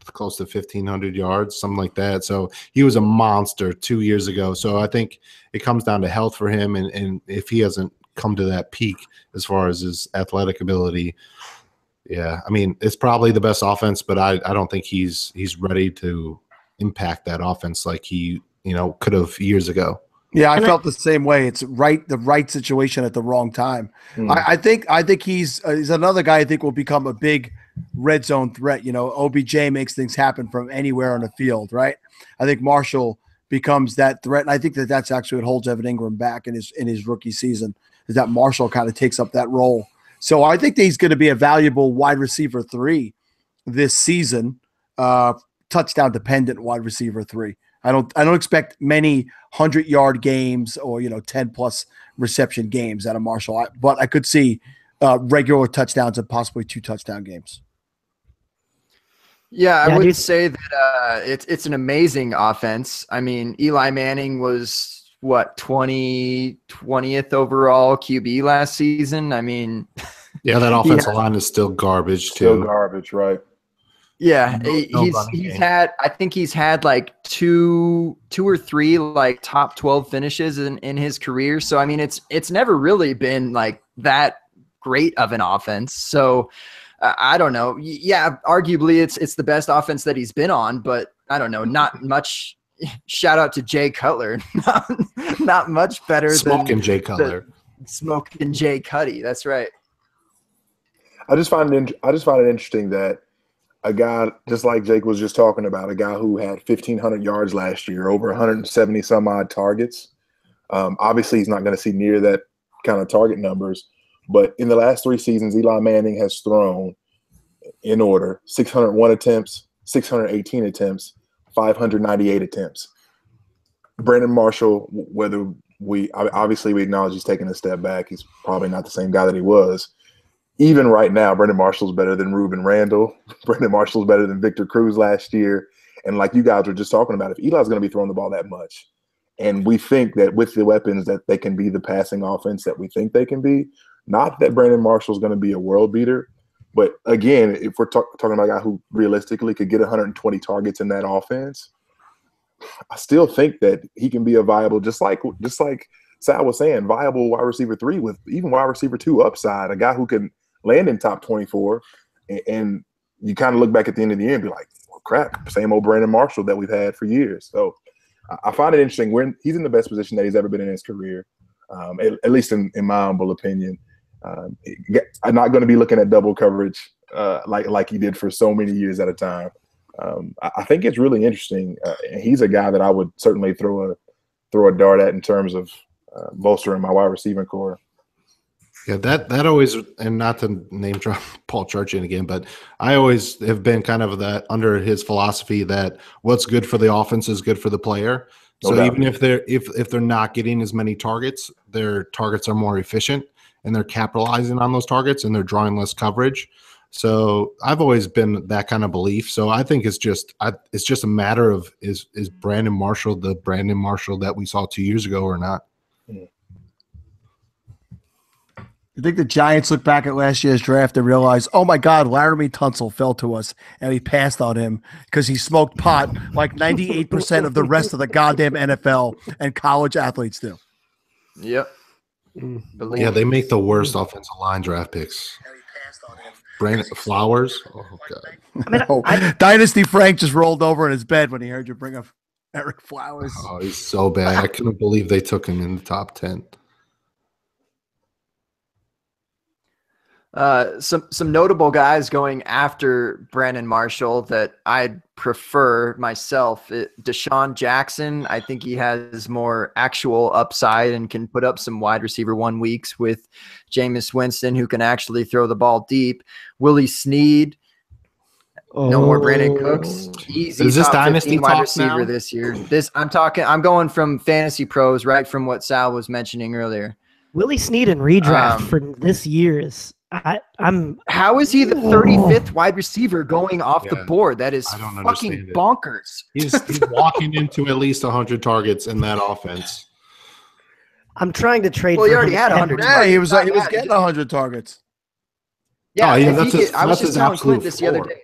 Speaker 3: close to 1,500 yards, something like that. So he was a monster 2 years ago. So I think it comes down to health for him, and if he hasn't come to that peak as far as his athletic ability, yeah, I mean, it's probably the best offense, but I don't think he's ready to impact that offense like he could have years ago.
Speaker 4: Yeah, I felt the same way. It's the right situation at the wrong time. I think he's another guy I think will become a big red zone threat. OBJ makes things happen from anywhere on the field, right? I think Marshall becomes that threat, and I think that's actually what holds Evan Ingram back in his rookie season, is that Marshall kind of takes up that role. So I think that he's going to be a valuable wide receiver 3 this season, touchdown dependent wide receiver 3. I don't expect many 100-yard games or 10+ reception games out of Marshall, but I could see regular touchdowns and possibly 2 touchdown games.
Speaker 1: Yeah, I would say that it's an amazing offense. I mean, Eli Manning was 20th overall QB last season. I mean,
Speaker 3: yeah, that offensive line is still garbage too.
Speaker 2: Still garbage, right?
Speaker 1: Yeah, he's had like two or three like top 12 finishes in his career. So I mean, it's never really been like that great of an offense. So I don't know. Yeah, arguably it's the best offense that he's been on, but I don't know. Not much. Shout out to Jay Cutler. Not much better
Speaker 3: than Jay Cutler.
Speaker 1: Smoking Jay Cuddy. That's right.
Speaker 2: I just find it interesting that a guy, just like Jake was just talking about, a guy who had 1,500 yards last year, over 170 some odd targets. Obviously, he's not going to see near that kind of target numbers. But in the last 3 seasons, Eli Manning has thrown, in order, 601 attempts, 618 attempts, 598 attempts. Brandon Marshall, whether we acknowledge he's taking a step back, he's probably not the same guy that he was. Even right now, Brandon Marshall's better than Reuben Randall. Brandon Marshall's better than Victor Cruz last year. And like you guys were just talking about, if Eli's going to be throwing the ball that much, and we think that with the weapons that they can be the passing offense that we think they can be, not that Brandon Marshall's going to be a world beater, but again, if we're talking about a guy who realistically could get 120 targets in that offense, I still think that he can be a viable, just like Sal was saying, viable wide receiver 3 with even wide receiver 2 upside, a guy who can land in top 24. And you kind of look back at the end of the year and be like, well, crap, same old Brandon Marshall that we've had for years. So I find it interesting. He's in the best position that he's ever been in his career, at least in my humble opinion. I'm not going to be looking at double coverage like he did for so many years at a time. I think it's really interesting. He's a guy that I would certainly throw a dart at in terms of bolstering my wide receiving core.
Speaker 3: Yeah, that always, and not to name drop Paul Churchian again, but I always have been kind of that under his philosophy that what's good for the offense is good for the player.
Speaker 2: No
Speaker 3: So
Speaker 2: doubt.
Speaker 3: even if they're not getting as many targets, their targets are more efficient and they're capitalizing on those targets and they're drawing less coverage. So I've always been that kind of belief. So I think it's just a matter of is Brandon Marshall the Brandon Marshall that we saw 2 years ago or not?
Speaker 4: I think the Giants look back at last year's draft and realize, oh my God, Laramie Tunsil fell to us, and we passed on him because he smoked pot like 98% of the rest of the goddamn NFL and college athletes do.
Speaker 1: Yep.
Speaker 3: Yeah, they make the worst offensive line draft picks. Brandon Flowers. Oh God.
Speaker 4: Dynasty Frank just rolled over in his bed when he heard you bring up Eric Flowers.
Speaker 3: Oh, he's so bad. I couldn't believe they took him in the top 10.
Speaker 1: Some notable guys going after Brandon Marshall that I'd prefer myself. Deshaun Jackson, I think he has more actual upside and can put up some wide receiver 1 weeks with Jameis Winston, who can actually throw the ball deep. Willie Snead, no more Brandon Cooks. He's
Speaker 3: Is this
Speaker 1: top
Speaker 3: dynasty
Speaker 1: 15 wide
Speaker 3: talk
Speaker 1: receiver
Speaker 3: now?
Speaker 1: this year. I'm going from Fantasy Pros, right from what Sal was mentioning earlier.
Speaker 5: Willie Snead in redraft for this year is
Speaker 1: how is he the 35th wide receiver going off the board? That is fucking bonkers.
Speaker 3: He's walking into at least 100 targets in that offense.
Speaker 5: I'm trying to trade.
Speaker 1: Well, he already had 100.
Speaker 4: Yeah, he was getting 100 targets.
Speaker 1: Yeah, I was
Speaker 3: his
Speaker 1: just telling Clint this the other
Speaker 3: floor.
Speaker 1: day.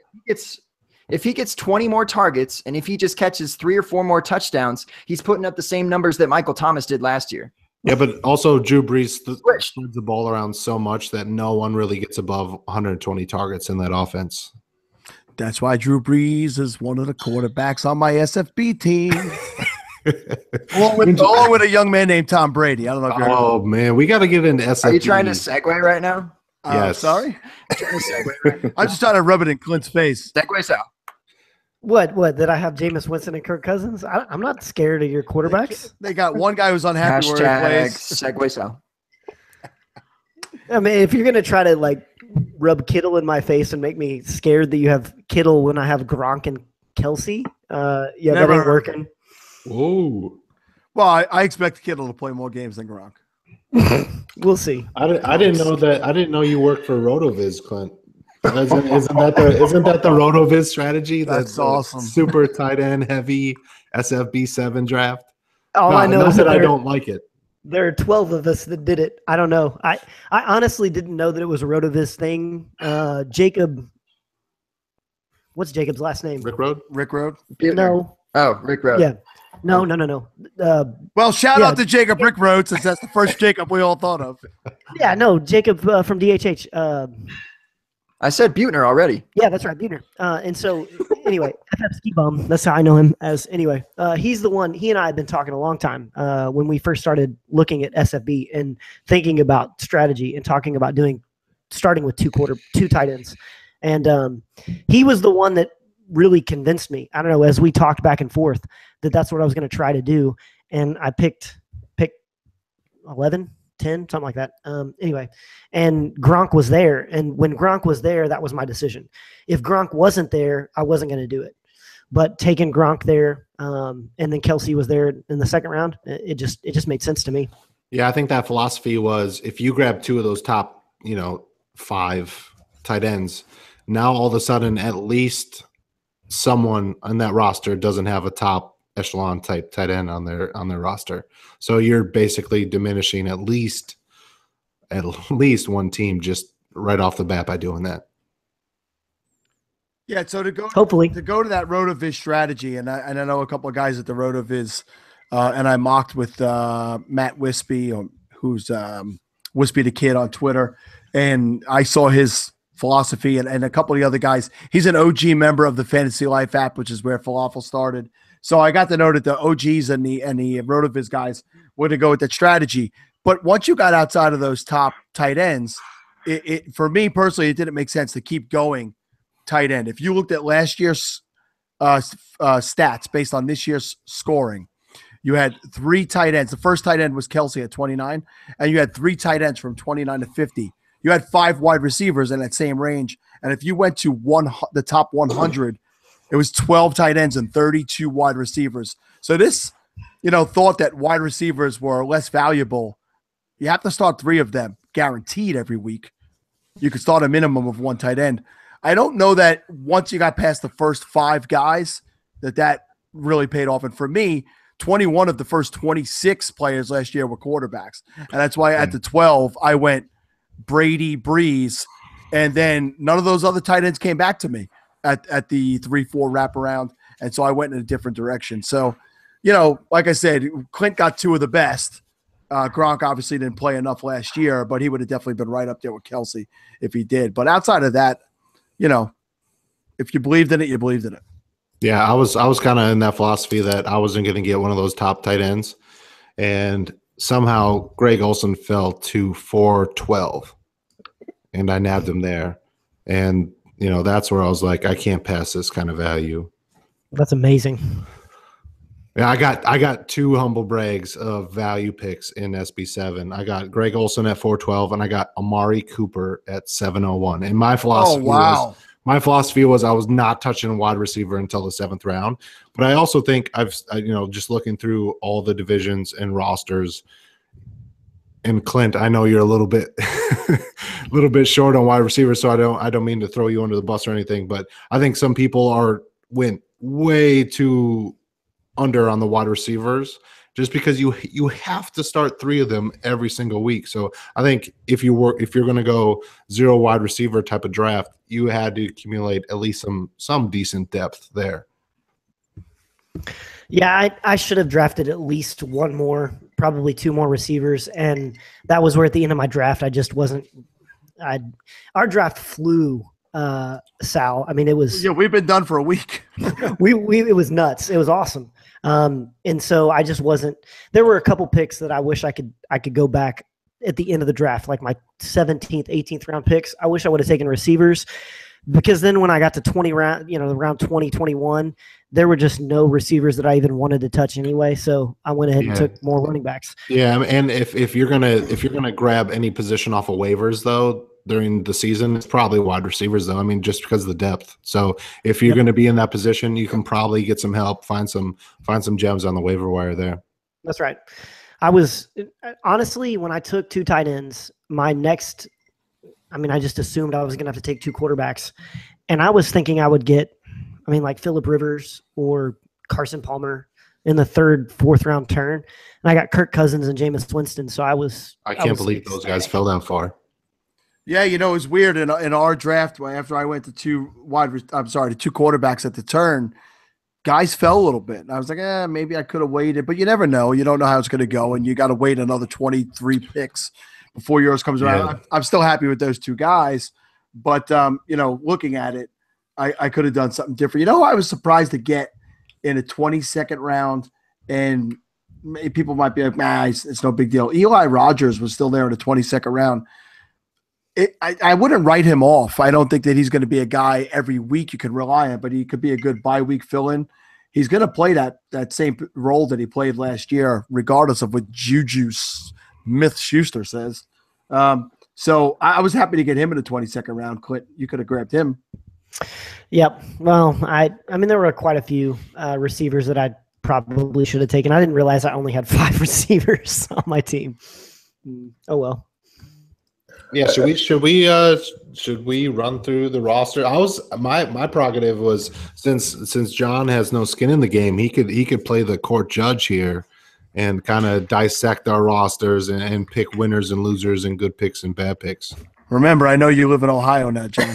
Speaker 1: If he gets 20 more targets and if he just catches 3 or 4 more touchdowns, he's putting up the same numbers that Michael Thomas did last year.
Speaker 3: Yeah, but also Drew Brees spreads the ball around so much that no one really gets above 120 targets in that offense.
Speaker 4: That's why Drew Brees is one of the quarterbacks on my SFB team. along with a young man named Tom Brady. I don't know if you're
Speaker 3: Oh, man, we got to get into SFB.
Speaker 1: Are you trying to segue right now?
Speaker 3: Yes.
Speaker 4: Sorry?
Speaker 1: I'm trying to segue right now.
Speaker 4: I'm just trying to rub it in Clint's face.
Speaker 1: Segue, Sal.
Speaker 5: What? Did I have Jameis Winston and Kirk Cousins? I'm not scared of your quarterbacks.
Speaker 4: They got one guy who's unhappy where he plays.
Speaker 1: Segue, Sal.
Speaker 5: I mean, if you're gonna try to like rub Kittle in my face and make me scared that you have Kittle when I have Gronk and Kelsey, that ain't working.
Speaker 3: Whoa.
Speaker 4: Well, I expect Kittle to play more games than Gronk.
Speaker 5: We'll see.
Speaker 3: I didn't know that. I didn't know you worked for RotoViz, Clint. Isn't that the RotoViz strategy?
Speaker 4: That's awesome.
Speaker 3: Super tight end heavy SFB7 draft.
Speaker 5: All I know is that
Speaker 3: I don't like it.
Speaker 5: There are 12 of us that did it. I don't know. I honestly didn't know that it was a RotoViz thing. Jacob, what's Jacob's last name?
Speaker 3: Rick Road?
Speaker 4: Rick Road?
Speaker 5: No.
Speaker 1: Oh, Rick Road.
Speaker 5: Yeah. No.
Speaker 4: Well, shout out to Jacob Rick Road, since that's the first Jacob we all thought of.
Speaker 5: Yeah, no, Jacob from DHH.
Speaker 1: I said Butner already.
Speaker 5: Yeah, that's right, Butner. And so, anyway, FF Ski Bum, that's how I know him as. Anyway, he's the one, he and I have been talking a long time when we first started looking at SFB and thinking about strategy and talking about starting with two tight ends. And he was the one that really convinced me, I don't know, as we talked back and forth, that's what I was going to try to do. And I picked 11, 10, something like that. Anyway, and Gronk was there. And when Gronk was there, that was my decision. If Gronk wasn't there, I wasn't going to do it. But taking Gronk there, and then Kelsey was there in the second round, it just made sense to me.
Speaker 3: Yeah, I think that philosophy was if you grab 2 of those top, 5 tight ends, now all of a sudden at least someone on that roster doesn't have a top echelon type tight end on their roster. So you're basically diminishing at least one team just right off the bat by doing that.
Speaker 4: Yeah, so to go to that RotoViz strategy, and I know a couple of guys at the RotoViz, and I mocked with Matt Wispy, who's Wispy the Kid on Twitter, and I saw his philosophy and a couple of the other guys. He's an OG member of the Fantasy Life app, which is where Falafel started. So I got to know that the OGs and the RotoViz guys were to go with that strategy. But once you got outside of those top tight ends, it for me personally, it didn't make sense to keep going tight end. If you looked at last year's stats based on this year's scoring, you had 3 tight ends. The first tight end was Kelsey at 29, and you had 3 tight ends from 29 to 50. You had 5 wide receivers in that same range. And if you went to the top 100, it was 12 tight ends and 32 wide receivers. So this, thought that wide receivers were less valuable. You have to start 3 of them guaranteed every week. You could start a minimum of 1 tight end. I don't know that once you got past the first 5 guys that really paid off. And for me, 21 of the first 26 players last year were quarterbacks. And that's why at the 12, I went Brady, Breeze, and then none of those other tight ends came back to me at the 3-4 wraparound. And so I went in a different direction. So, like I said, Clint got 2 of the best. Gronk obviously didn't play enough last year, but he would have definitely been right up there with Kelsey if he did. But outside of that, if you believed in it, you believed in it.
Speaker 3: Yeah, I was kind of in that philosophy that I wasn't going to get one of those top tight ends. And somehow Greg Olsen fell to 412, and I nabbed him there. And, that's where I was like, I can't pass this kind of value.
Speaker 5: That's amazing.
Speaker 3: Yeah, I got 2 humble brags of value picks in SB7. I got Greg Olsen at 412, and I got Amari Cooper at 701. And my philosophy was I was not touching a wide receiver until the 7th round. But I also think just looking through all the divisions and rosters. And Clint, I know you're a little bit short on wide receivers, so I don't mean to throw you under the bus or anything, but I think some people went way too under on the wide receivers just because you have to start 3 of them every single week. So I think if you're going to go 0 wide receiver type of draft, you had to accumulate at least some decent depth there.
Speaker 5: Yeah, I should have drafted at least 1 more, probably 2 more receivers, and that was where at the end of my draft I just wasn't. Our draft flew, Sal. I mean, it was.
Speaker 4: Yeah, we've been done for a week.
Speaker 5: It was nuts. It was awesome, and so I just wasn't. There were a couple picks that I wish I could go back at the end of the draft, like my 17th, 18th round picks. I wish I would have taken receivers. Because then when I got to around 20, 21, there were just no receivers that I even wanted to touch anyway. So I went ahead and took more running backs.
Speaker 3: Yeah, and if you're gonna grab any position off of waivers though during the season, it's probably wide receivers though. I mean, just because of the depth. So if you're gonna be in that position, you can probably get some help, find some gems on the waiver wire there.
Speaker 5: That's right. I was honestly, when I took 2 tight ends, I just assumed I was going to have to take 2 quarterbacks. And I was thinking I would get, like Phillip Rivers or Carson Palmer in the 3rd, 4th round turn. And I got Kirk Cousins and Jameis Winston. So I
Speaker 3: can't believe those guys fell that far.
Speaker 4: Yeah, it was weird in our draft after I went to 2 quarterbacks at the turn. Guys fell a little bit. And I was like, maybe I could have waited. But you never know. You don't know how it's going to go. And you got to wait another 23 picks before yours comes around.
Speaker 3: Yeah.
Speaker 4: I'm still happy with those 2 guys, but looking at it, I could have done something different. I was surprised to get in a 22nd round, and people might be like, it's no big deal. Eli Rogers was still there in the 22nd round. I wouldn't write him off. I don't think that he's going to be a guy every week you can rely on, but he could be a good bye-week fill-in. He's going to play that same role that he played last year, regardless of what Juju Smith-Schuster says. So I was happy to get him in the 22nd round. Clint, you could have grabbed him.
Speaker 5: Yep. Well, there were quite a few receivers that I probably should have taken. I didn't realize I only had 5 receivers on my team. Oh well.
Speaker 3: Yeah. Should we run through the roster? My prerogative was since John has no skin in the game, he could play the court judge here and kind of dissect our rosters and pick winners and losers and good picks and bad picks.
Speaker 4: Remember, I know you live in Ohio now, John.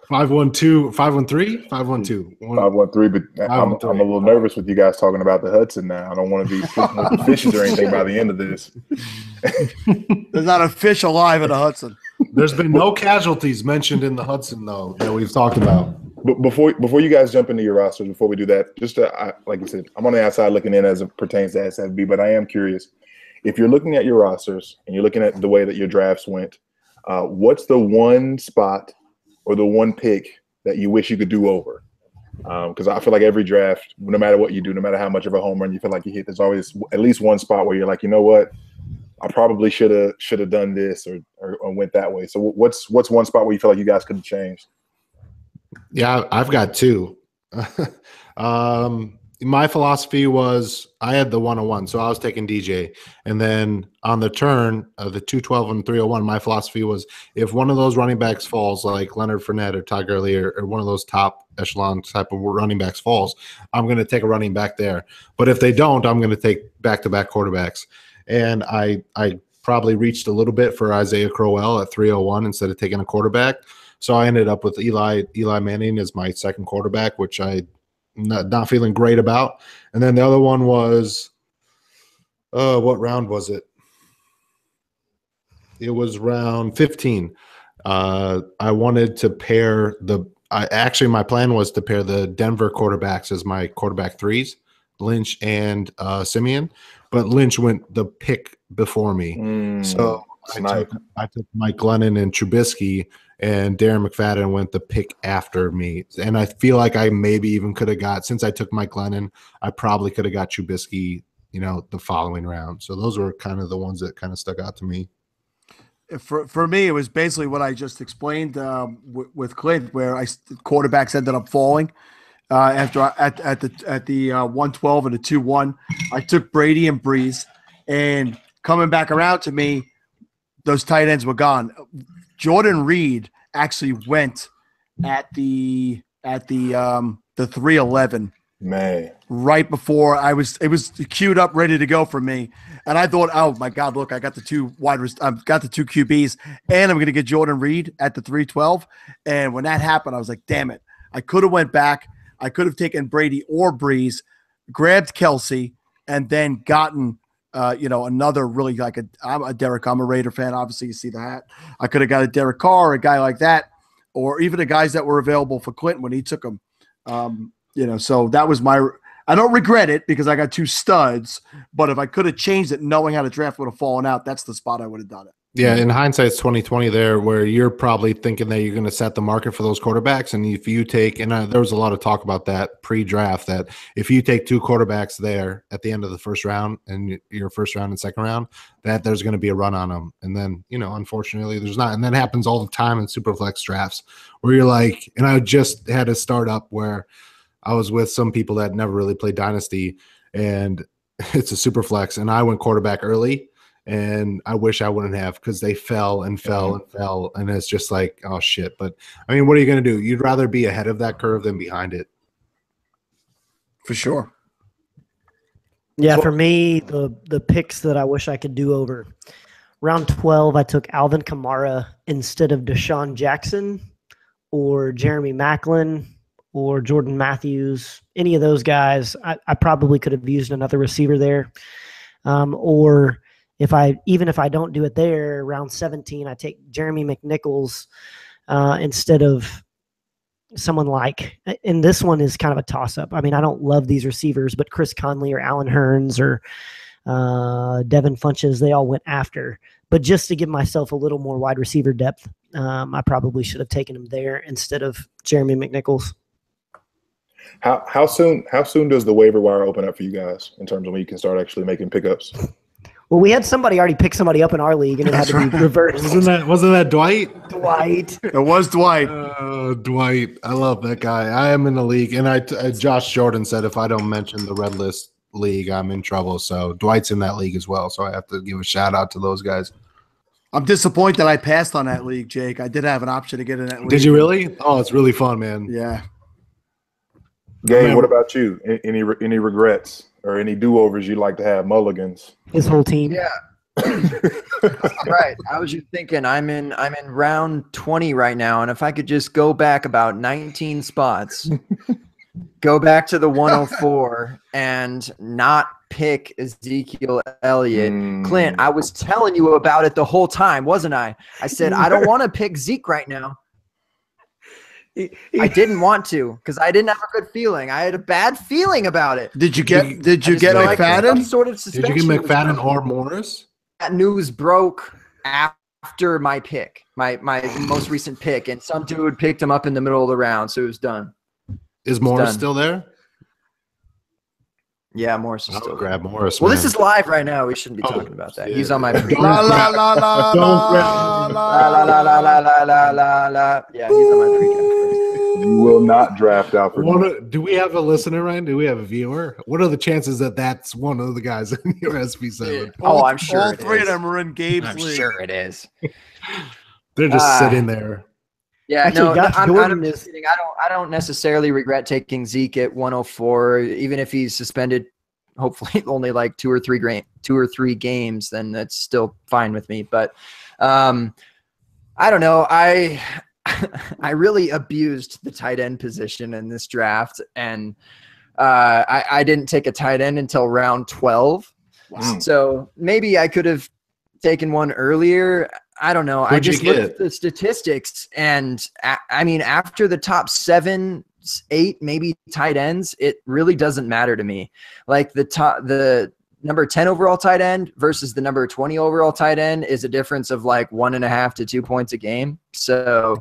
Speaker 3: 512, 513, 512.
Speaker 2: 513, but I'm a little nervous with you guys talking about the Hudson now. I don't want to be fishing with the fishes or anything by the end of this.
Speaker 4: There's not a fish alive in the Hudson.
Speaker 3: There's been no casualties mentioned in the Hudson, though, that we've talked about.
Speaker 2: But before you guys jump into your rosters, before we do that, just like you said, I'm on the outside looking in as it pertains to SFB, but I am curious. If you're looking at your rosters and you're looking at the way that your drafts went, what's the one spot or the one pick that you wish you could do over? Because I feel like every draft, no matter what you do, no matter how much of a home run you feel like you hit, there's always at least one spot where you're like, you know what, I probably should have done this or went that way. So what's one spot where you feel like you guys could have changed?
Speaker 3: Yeah, I've got two. My philosophy was I had the 101, so I was taking DJ. And then on the turn, the 212 and 301, my philosophy was if one of those running backs falls, like Leonard Fournette or Todd Gurley or one of those top echelon type of running backs falls, I'm going to take a running back there. But if they don't, I'm going to take back-to-back quarterbacks. And I probably reached a little bit for Isaiah Crowell at 301 instead of taking a quarterback. So I ended up with Eli Manning as my second quarterback, which I not feeling great about. And then the other one was, what round was it? It was round 15. I wanted to pair my plan was to pair the Denver quarterbacks as my quarterback threes, Lynch and Simeon, but Lynch went the pick before me. So I took Mike Glennon and Trubisky, and Darren McFadden went the pick after me. And I feel like I maybe even could have got, since I took Mike Glennon, I probably could have got Trubisky, the following round. So those were kind of the ones that kind of stuck out to me.
Speaker 4: For me, it was basically what I just explained with Clint, where quarterbacks ended up falling after at the 112 and the 2-1. I took Brady and Breeze, and coming back around to me, those tight ends were gone. Jordan Reed actually went at the 311.
Speaker 2: Man,
Speaker 4: right before it was queued up, ready to go for me, and I thought, oh my God, look, I got the I've got the two QBs, and I'm going to get Jordan Reed at the 312. And when that happened, I was like, damn it, I could have went back. I could have taken Brady or Breeze, grabbed Kelsey, and then gotten another really I'm a Raider fan. Obviously, you see the hat. I could have got a Derek Carr, or a guy like that, or even the guys that were available for Clinton when he took them. So that was I don't regret it because I got two studs, but if I could have changed it, knowing how the draft would have fallen out, that's the spot I would have done it.
Speaker 3: Yeah, in hindsight, it's 2020 there, where you're probably thinking that you're going to set the market for those quarterbacks. And if you take, and there was a lot of talk about that pre-draft, that if you take two quarterbacks there at the end of the first round and your first round and second round, that there's going to be a run on them. And then, unfortunately, there's not. And that happens all the time in Superflex drafts where you're like, and I just had a startup where I was with some people that never really played Dynasty, and it's a Superflex, and I went quarterback early. And I wish I wouldn't have, because they fell and fell and fell. And it's just like, oh, shit. But, I mean, what are you going to do? You'd rather be ahead of that curve than behind it.
Speaker 4: For sure.
Speaker 5: Yeah, for me, the picks that I wish I could do over. Round 12, I took Alvin Kamara instead of Deshaun Jackson or Jeremy Maclin or Jordan Matthews. Any of those guys, I probably could have used another receiver there. Or if I don't do it there, round 17, I take Jeremy McNichols instead of someone like, and this one is kind of a toss-up. I mean, I don't love these receivers, but Chris Conley or Alan Hearns or Devin Funches, they all went after. But just to give myself a little more wide receiver depth, I probably should have taken him there instead of Jeremy McNichols.
Speaker 2: How soon does the waiver wire open up for you guys in terms of when you can start actually making pickups?
Speaker 5: Well, we had somebody already pick somebody up in our league, and it had to be reversed.
Speaker 3: Wasn't that Dwight?
Speaker 5: Dwight.
Speaker 4: It was Dwight.
Speaker 3: Dwight. I love that guy. I am in the league, and Josh Jordan said if I don't mention the Red List League, I'm in trouble. So Dwight's in that league as well. So I have to give a shout out to those guys.
Speaker 4: I'm disappointed I passed on that league, Jake. I did have an option to get in that league.
Speaker 3: Did you really? Oh, it's really fun, man.
Speaker 4: Yeah.
Speaker 2: Gabe, what about you? Any regrets or any do-overs you'd like to have? Mulligans.
Speaker 5: His whole team.
Speaker 1: Yeah. Right. I was just thinking I'm in round 20 right now, and if I could just go back about 19 spots, go back to the 104 and not pick Ezekiel Elliott. Clint, I was telling you about it the whole time, wasn't I? I said I don't want to pick Zeke right now. I didn't want to because I didn't have a good feeling. I had a bad feeling about it.
Speaker 4: Did you get McFadden?
Speaker 1: Like sort of
Speaker 3: did you get McFadden or Morris?
Speaker 1: That news broke after my pick, my most recent pick, and some dude picked him up in the middle of the round, so it was done.
Speaker 3: Is Morris still there?
Speaker 1: Yeah, Morris is
Speaker 3: I'll
Speaker 1: still
Speaker 3: grab Morris.
Speaker 1: Well,
Speaker 3: man.
Speaker 1: this is live right now. We shouldn't be talking about that.
Speaker 3: yeah.
Speaker 1: He's on my
Speaker 3: Don't
Speaker 1: pre.
Speaker 4: La la la la
Speaker 3: Don't grab-
Speaker 4: la
Speaker 1: La la la la la la la la la. Yeah, he's on my pre-draft first.
Speaker 2: You will not draft Alfred.
Speaker 3: Do we have a listener, Ryan? Do we have a viewer? What are the chances that that's one of the guys in your SP7?
Speaker 1: Oh, I'm sure
Speaker 4: all
Speaker 1: it
Speaker 4: three
Speaker 1: is.
Speaker 4: of them are in Gabe's
Speaker 1: I'm
Speaker 4: league.
Speaker 1: sure it is.
Speaker 3: They're just sitting there.
Speaker 1: Yeah,
Speaker 5: Actually, Josh
Speaker 1: I'm
Speaker 5: Gordon
Speaker 1: just kidding. I don't necessarily regret taking Zeke at 104, even if he's suspended. Hopefully, only like two or three games. Then that's still fine with me. But I don't know. I really abused the tight end position in this draft, and I didn't take a tight end until round 12.
Speaker 2: Wow.
Speaker 1: So maybe I could have taken one earlier. I don't know. I just looked at the statistics, and I mean, after the top 7, 8, maybe tight ends, it really doesn't matter to me. Like the number 10 overall tight end versus the number 20 overall tight end is a difference of like 1.5 to 2 points a game. So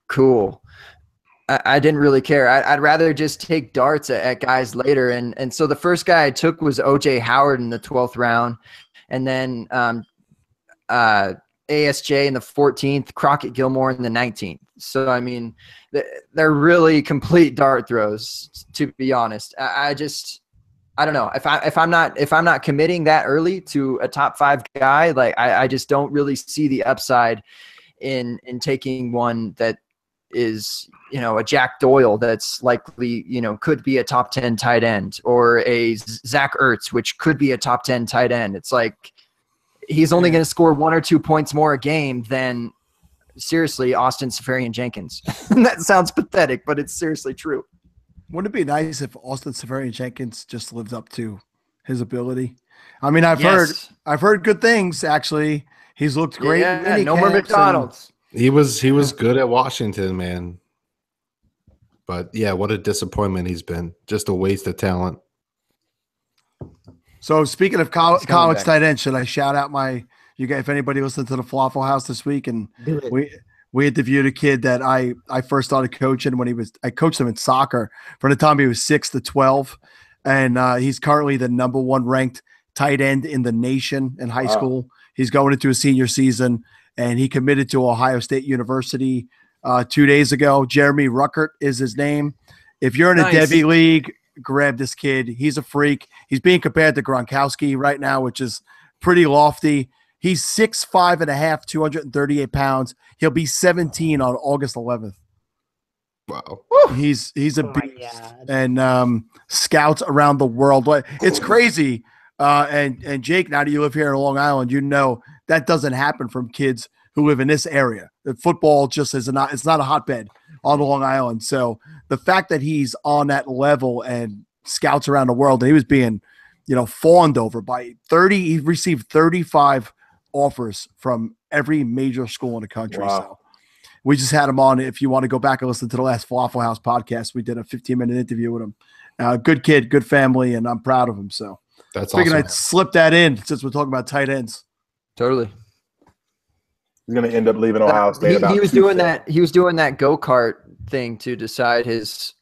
Speaker 1: cool. I didn't really care. I'd rather just take darts at guys later. And so the first guy I took was OJ Howard in the 12th round. And then ASJ in the 14th, Crockett Gilmore in the 19th. So, I mean, they're really complete dart throws, to be honest. I don't know. If I'm not committing that early to a top 5 guy, like I just don't really see the upside in taking one that is, a Jack Doyle that's likely, could be a top 10 tight end, or a Zach Ertz, which could be a top 10 tight end. It's like, he's only going to score 1 or 2 points more a game than, seriously, Austin Seferian-Jenkins. That sounds pathetic, but it's seriously true.
Speaker 4: Wouldn't it be nice if Austin Seferian-Jenkins just lived up to his ability? I mean, I've heard good things. Actually, he's looked great.
Speaker 1: Yeah, no more McDonald's.
Speaker 3: He was good at Washington, man. But yeah, what a disappointment he's been. Just a waste of talent.
Speaker 4: So speaking of college tight end, should I shout out you guys, if anybody listened to the Falafel House this week, and we interviewed a kid that I first started coaching I coached him in soccer from the time he was 6 to 12. And he's currently the number 1 ranked tight end in the nation in high school. He's going into his senior season, and he committed to Ohio State University 2 days ago. Jeremy Ruckert is his name. If you're in a Debbie league, grab this kid. He's a freak. He's being compared to Gronkowski right now, which is pretty lofty. He's 6'5.5", 238 pounds. He'll be 17 on August 11th.
Speaker 3: Wow.
Speaker 4: He's a beast. And scouts around the world. It's crazy. And Jake, now that you live here in Long Island, that doesn't happen from kids who live in this area. The football just it's not a hotbed on Long Island. So the fact that he's on that level and scouts around the world, and he was being, fawned over by 30. He received 35 offers from every major school in the country.
Speaker 2: Wow.
Speaker 4: So we just had him on. If you want to go back and listen to the last Falafel House podcast, we did a 15-minute interview with him. Good kid, good family, and I'm proud of him. So
Speaker 3: that's
Speaker 4: awesome.
Speaker 3: Awesome.
Speaker 4: I'd slip that in since we're talking about tight ends.
Speaker 1: Totally.
Speaker 2: He's going to end up leaving Ohio State.
Speaker 1: He was doing that. He was doing that go-kart thing to decide his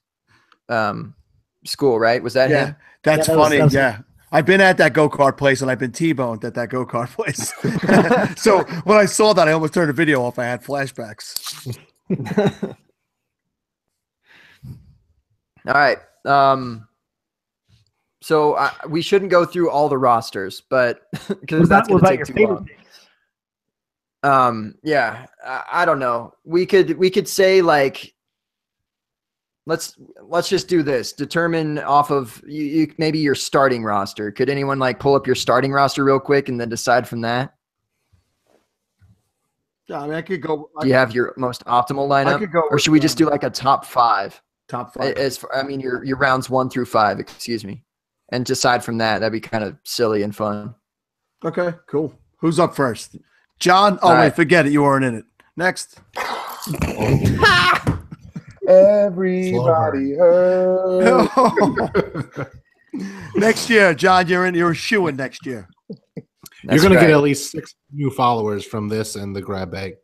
Speaker 1: school, right? Was that him?
Speaker 4: That's funny. I've been at that go-kart place, and I've been T-boned at that go-kart place. So when I saw that, I almost turned the video off. I had flashbacks.
Speaker 1: All right. So we shouldn't go through all the rosters, but because that's going to take too long. Yeah, I don't know. We could say, like, let's just do this. Determine off of you maybe your starting roster. Could anyone pull up your starting roster real quick and then decide from that?
Speaker 4: Yeah, I mean, I could go.
Speaker 1: Do you have your most optimal lineup?
Speaker 4: I could go,
Speaker 1: or should we just do a top 5?
Speaker 4: Top 5.
Speaker 1: Your rounds 1 through 5. Excuse me, and decide from that. That'd be kind of silly and fun.
Speaker 4: Okay, cool. Who's up first? John? Oh, wait, forget it. You weren't in it. Next.
Speaker 2: Everybody heard.
Speaker 4: Next year, John, you're a shoo-in next year.
Speaker 3: You're going to get at least 6 new followers from this and the grab bag.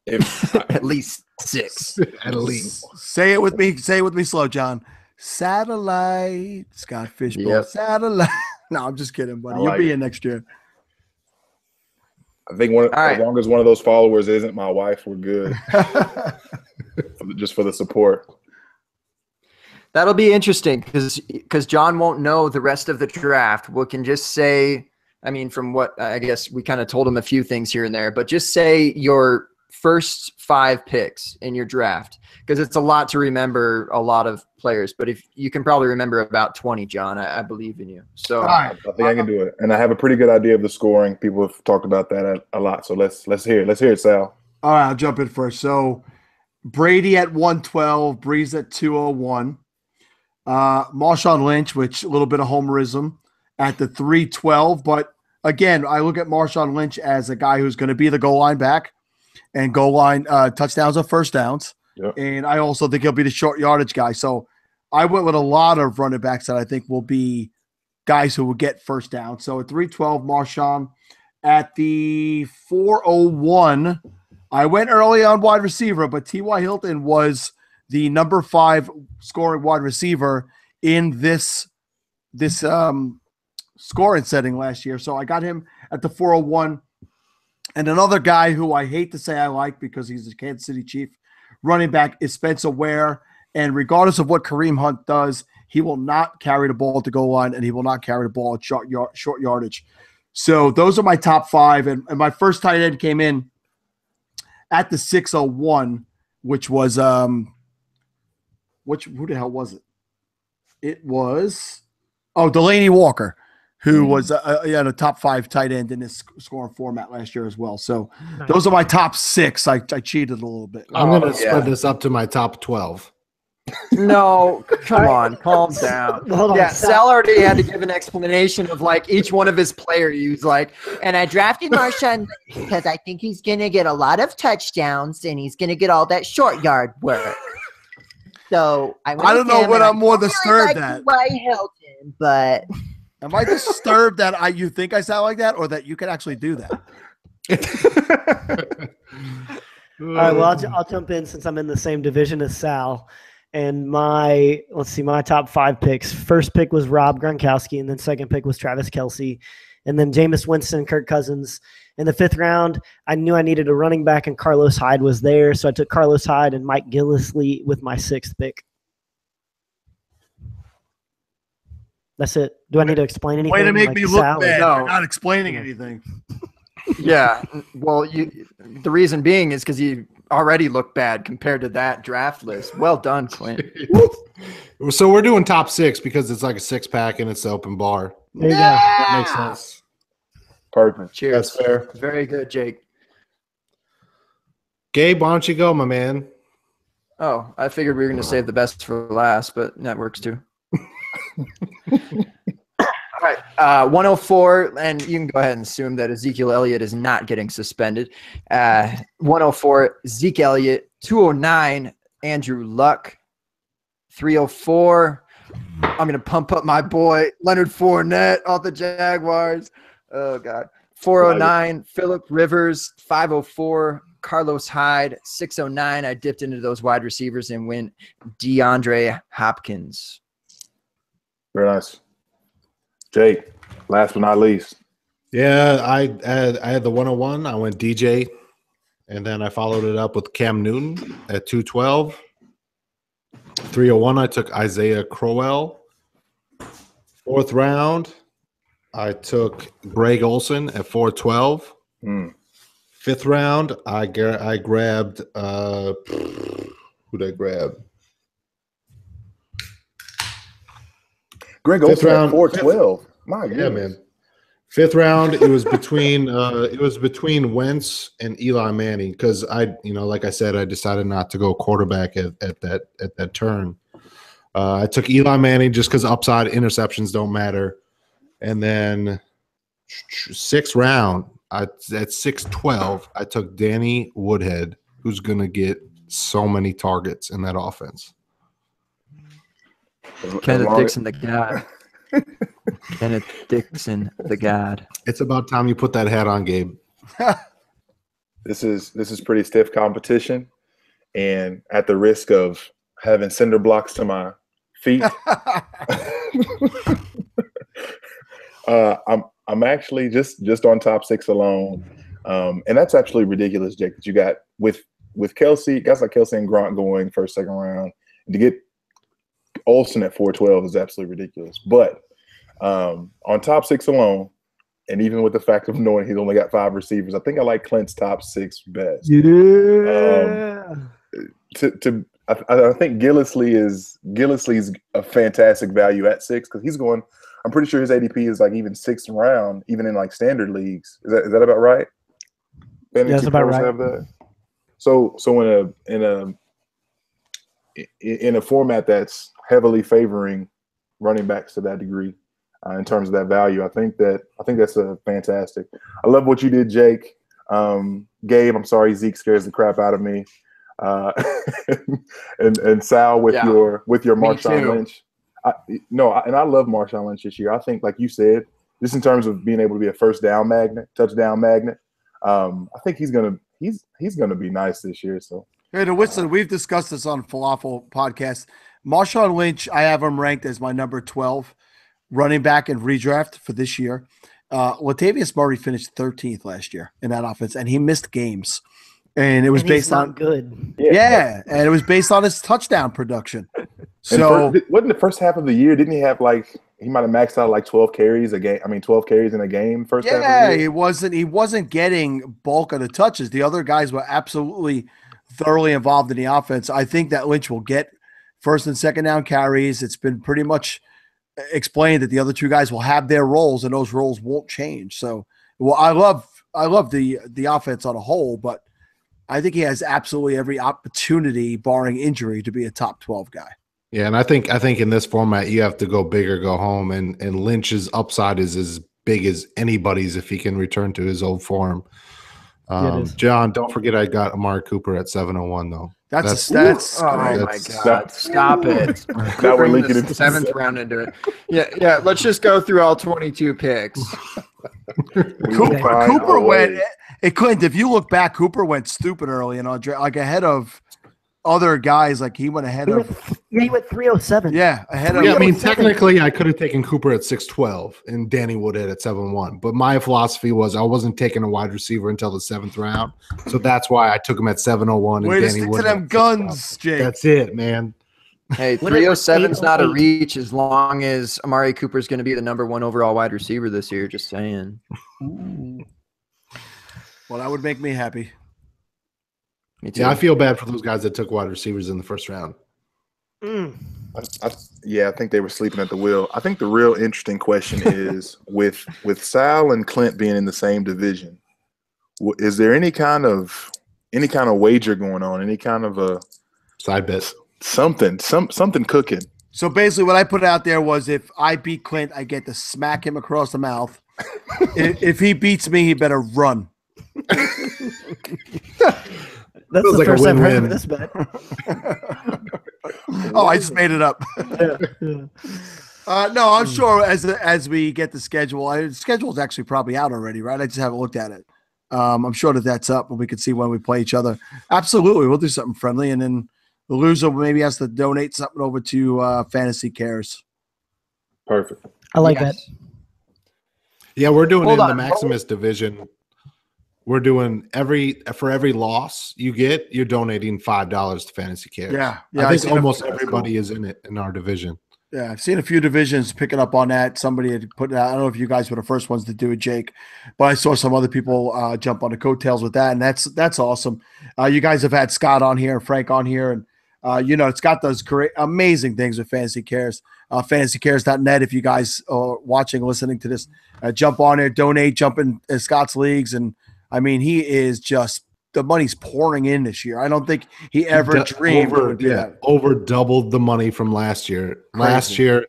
Speaker 2: If
Speaker 1: At least 6.
Speaker 3: At least.
Speaker 4: Say it with me. Say it with me slow, John. Satellite. Scott Fishbowl.
Speaker 2: Yep.
Speaker 4: Satellite. No, I'm just kidding, buddy.
Speaker 2: I
Speaker 4: You'll
Speaker 2: like
Speaker 4: be
Speaker 2: it.
Speaker 4: in next year.
Speaker 2: I think
Speaker 1: All
Speaker 2: as
Speaker 1: right.
Speaker 2: long as one of those followers isn't my wife, we're good. Just for the support.
Speaker 1: That'll be interesting because John won't know the rest of the draft. We can just say, I mean, from what I guess we kind of told him a few things here and there, but just say your first 5 picks in your draft, because it's a lot to remember a lot of players. But if you can probably remember about 20, John, I believe in you. So
Speaker 4: All right.
Speaker 2: I think I can do it, and I have a pretty good idea of the scoring. People have talked about that a lot. So let's hear it. Let's hear it, Sal.
Speaker 4: All right, I'll jump in first. So Brady at 112, Breeze at 201. Marshawn Lynch, which a little bit of homerism at the 312. But again, I look at Marshawn Lynch as a guy who's going to be the goal line back and goal line touchdowns or first downs.
Speaker 2: Yep.
Speaker 4: And I also think he'll be the short yardage guy. So I went with a lot of running backs that I think will be guys who will get first down. So at 312, Marshawn. At the 401, I went early on wide receiver, but T.Y. Hilton was the number 5 scoring wide receiver in this scoring setting last year. So I got him at the 401. And another guy who I hate to say I like because he's a Kansas City Chief running back is Spencer Ware. And regardless of what Kareem Hunt does, he will not carry the ball at the goal line, and he will not carry the ball at short yardage. So those are my top 5. And my first tight end came in at the 601, which was who the hell was it? It was Delaney Walker, who was a top 5 tight end in this scoring format last year as well. So those are my top 6. I cheated a little bit.
Speaker 3: I'm going to spread this up to my top 12.
Speaker 1: no, come on, calm down.
Speaker 5: Hold on,
Speaker 1: Yeah,
Speaker 5: stop.
Speaker 1: Sal already had to give an explanation of like each one of his players. He was like, and I drafted Marshawn because I think he's going to get a lot of touchdowns and he's going to get all that short yard work. So I
Speaker 4: don't know what I'm more disturbed
Speaker 1: like
Speaker 4: at.
Speaker 1: T.Y. Hilton, but
Speaker 4: Am I disturbed that you think I sound like that, or that you can actually do that?
Speaker 5: All right, well, I'll jump in since I'm in the same division as Sal. And my top 5 picks. First pick was Rob Gronkowski, and then second pick was Travis Kelce, and then Jameis Winston, Kirk Cousins. In the 5th round, I knew I needed a running back, and Carlos Hyde was there, so I took Carlos Hyde and Mike Gillislee with my 6th pick. That's it. Do I need to explain anything?
Speaker 4: Way to make
Speaker 5: like
Speaker 4: me look
Speaker 5: Sal?
Speaker 4: bad.
Speaker 1: No.
Speaker 4: You're not explaining anything.
Speaker 1: yeah. Well, the reason being is because you already look bad compared to that draft list. Well done, Clint.
Speaker 3: So we're doing top 6 because it's like a 6-pack and it's the open bar.
Speaker 5: There you go.
Speaker 3: That makes sense.
Speaker 2: Perfect.
Speaker 1: Cheers.
Speaker 2: That's fair.
Speaker 1: Very good, Jake.
Speaker 3: Gabe, why don't you go, my man?
Speaker 1: Oh, I figured we were going to save the best for last, but that works too. All right, 104, and you can go ahead and assume that Ezekiel Elliott is not getting suspended. 104, Zeke Elliott. 209, Andrew Luck. 304, I'm going to pump up my boy, Leonard Fournette off the Jaguars. Oh, God. 409, Phillip Rivers. 504, Carlos Hyde. 609, I dipped into those wide receivers and went DeAndre Hopkins.
Speaker 2: Very nice. Jake, last but not least.
Speaker 3: Yeah, I had the 101. I went DJ, and then I followed it up with Cam Newton at 212. 301, I took Isaiah Crowell. 4th round, I took Greg Olson at 412. 5th round, I grabbed who did I grab?
Speaker 2: Greg
Speaker 3: Fifth
Speaker 2: Olson
Speaker 3: round,
Speaker 2: at 412. My
Speaker 3: Yeah,
Speaker 2: goodness.
Speaker 3: man. 5th round, it was between Wentz and Eli Manning because like I said, I decided not to go quarterback at that turn. I took Eli Manning just because upside interceptions don't matter, and then 6th round, at 612, I took Danny Woodhead, who's gonna get so many targets in that offense.
Speaker 1: Kenneth Dixon, the God. Kenneth Dixon, the God.
Speaker 3: It's about time you put that hat on, Gabe.
Speaker 2: this is pretty stiff competition, and at the risk of having cinder blocks to my feet, I'm actually just on top 6 alone, and that's actually ridiculous, Jake. That you got with Kelsey, guys like Kelsey and Grant going first, second round, and to get Olsen at 412 is absolutely ridiculous. But on top 6 alone, and even with the fact of knowing he's only got 5 receivers, I think I like Clint's top 6 best.
Speaker 5: Yeah.
Speaker 2: I think Gillisley's a fantastic value at 6 because he's going. I'm pretty sure his ADP is like even 6th round, even in like standard leagues. Is that about right?
Speaker 5: Yeah, that's about right.
Speaker 2: Have that? So in a format that's heavily favoring running backs to that degree, in terms of that value, I think that's a fantastic. I love what you did, Jake. Gabe, I'm sorry, Zeke scares the crap out of me. And Sal with your Marshawn Lynch. I love Marshawn Lynch this year. I think, like you said, just in terms of being able to be a touchdown magnet. I think he's gonna be nice this year. So
Speaker 4: hey, to Whistler, we've discussed this on Falafel Podcast. Marshawn Lynch, I have him ranked as my number 12 running back in redraft for this year. Latavius Murray finished 13th last year in that offense, and he missed games. And it was based on
Speaker 5: good.
Speaker 4: Yeah, and it was based on his touchdown production. So
Speaker 2: wasn't the first half of the year? Didn't he have he might have maxed out like 12 carries a game? I mean, 12 carries in a game first half of the year?
Speaker 4: He wasn't getting bulk of the touches. The other guys were absolutely thoroughly involved in the offense. I think that Lynch will get first and second down carries. It's been pretty much explained that the other 2 guys will have their roles, and those roles won't change. So, I love the offense on a whole, but I think he has absolutely every opportunity, barring injury, to be a top 12 guy.
Speaker 3: Yeah, and I think in this format you have to go big or go home, and Lynch's upside is as big as anybody's if he can return to his old form. John, don't forget I got Amari Cooper at 701 though.
Speaker 4: That's
Speaker 1: oh my God! Stop it!
Speaker 2: Now we're leaking into
Speaker 1: 7th round into it. Yeah. Let's just go through all 22 picks.
Speaker 4: Cooper went. It couldn't. If you look back, Cooper went stupid early and like ahead of other guys. Like he went ahead of.
Speaker 5: He went 307.
Speaker 4: Yeah, ahead of.
Speaker 3: Yeah, I mean, technically, I could have taken Cooper at 612 and Danny Woodhead at 7-1. But my philosophy was I wasn't taking a wide receiver until the 7th round, so that's why I took him at 701.
Speaker 4: Way to stick to them guns, Jake.
Speaker 3: That's it, man.
Speaker 1: Hey, 307 is not a reach as long as Amari Cooper is going to be the number 1 overall wide receiver this year. Just saying.
Speaker 4: Well, that would make me happy.
Speaker 1: Me too.
Speaker 3: Yeah, I feel bad for those guys that took wide receivers in the first round.
Speaker 2: I think they were sleeping at the wheel. I think the real interesting question is with Sal and Clint being in the same division, is there any kind of wager going on? Any kind of a
Speaker 3: side bet?
Speaker 2: Something cooking.
Speaker 4: So basically, what I put out there was if I beat Clint, I get to smack him across the mouth. If he beats me, he better run.
Speaker 5: That's the first I've heard of this bet.
Speaker 4: Oh, I just made it up. No, I'm sure as we get the schedule, the schedule is actually probably out already, right? I just haven't looked at it. I'm sure that's up, and we can see when we play each other. Absolutely, we'll do something friendly, and then the loser maybe has to donate something over to Fantasy Cares.
Speaker 2: Perfect.
Speaker 5: I like that.
Speaker 3: Yeah, we're doing the Maximus division. We're doing for every loss you get, you're donating $5 to Fantasy Cares.
Speaker 4: Yeah.
Speaker 3: I think almost everybody is in it in our division.
Speaker 4: Yeah, I've seen a few divisions picking up on that. Somebody had put it out. I don't know if you guys were the first ones to do it, Jake, but I saw some other people jump on the coattails with that, and that's awesome. You guys have had Scott on here and Frank on here, and Scott does great, amazing things with Fantasy Cares. FantasyCares.net. If you guys are watching, listening to this, jump on there, donate, jump in Scott's leagues, and I mean, he is just the money's pouring in this year. I don't think he ever dreamed
Speaker 3: over doubled the money from last year. Crazy. Last year,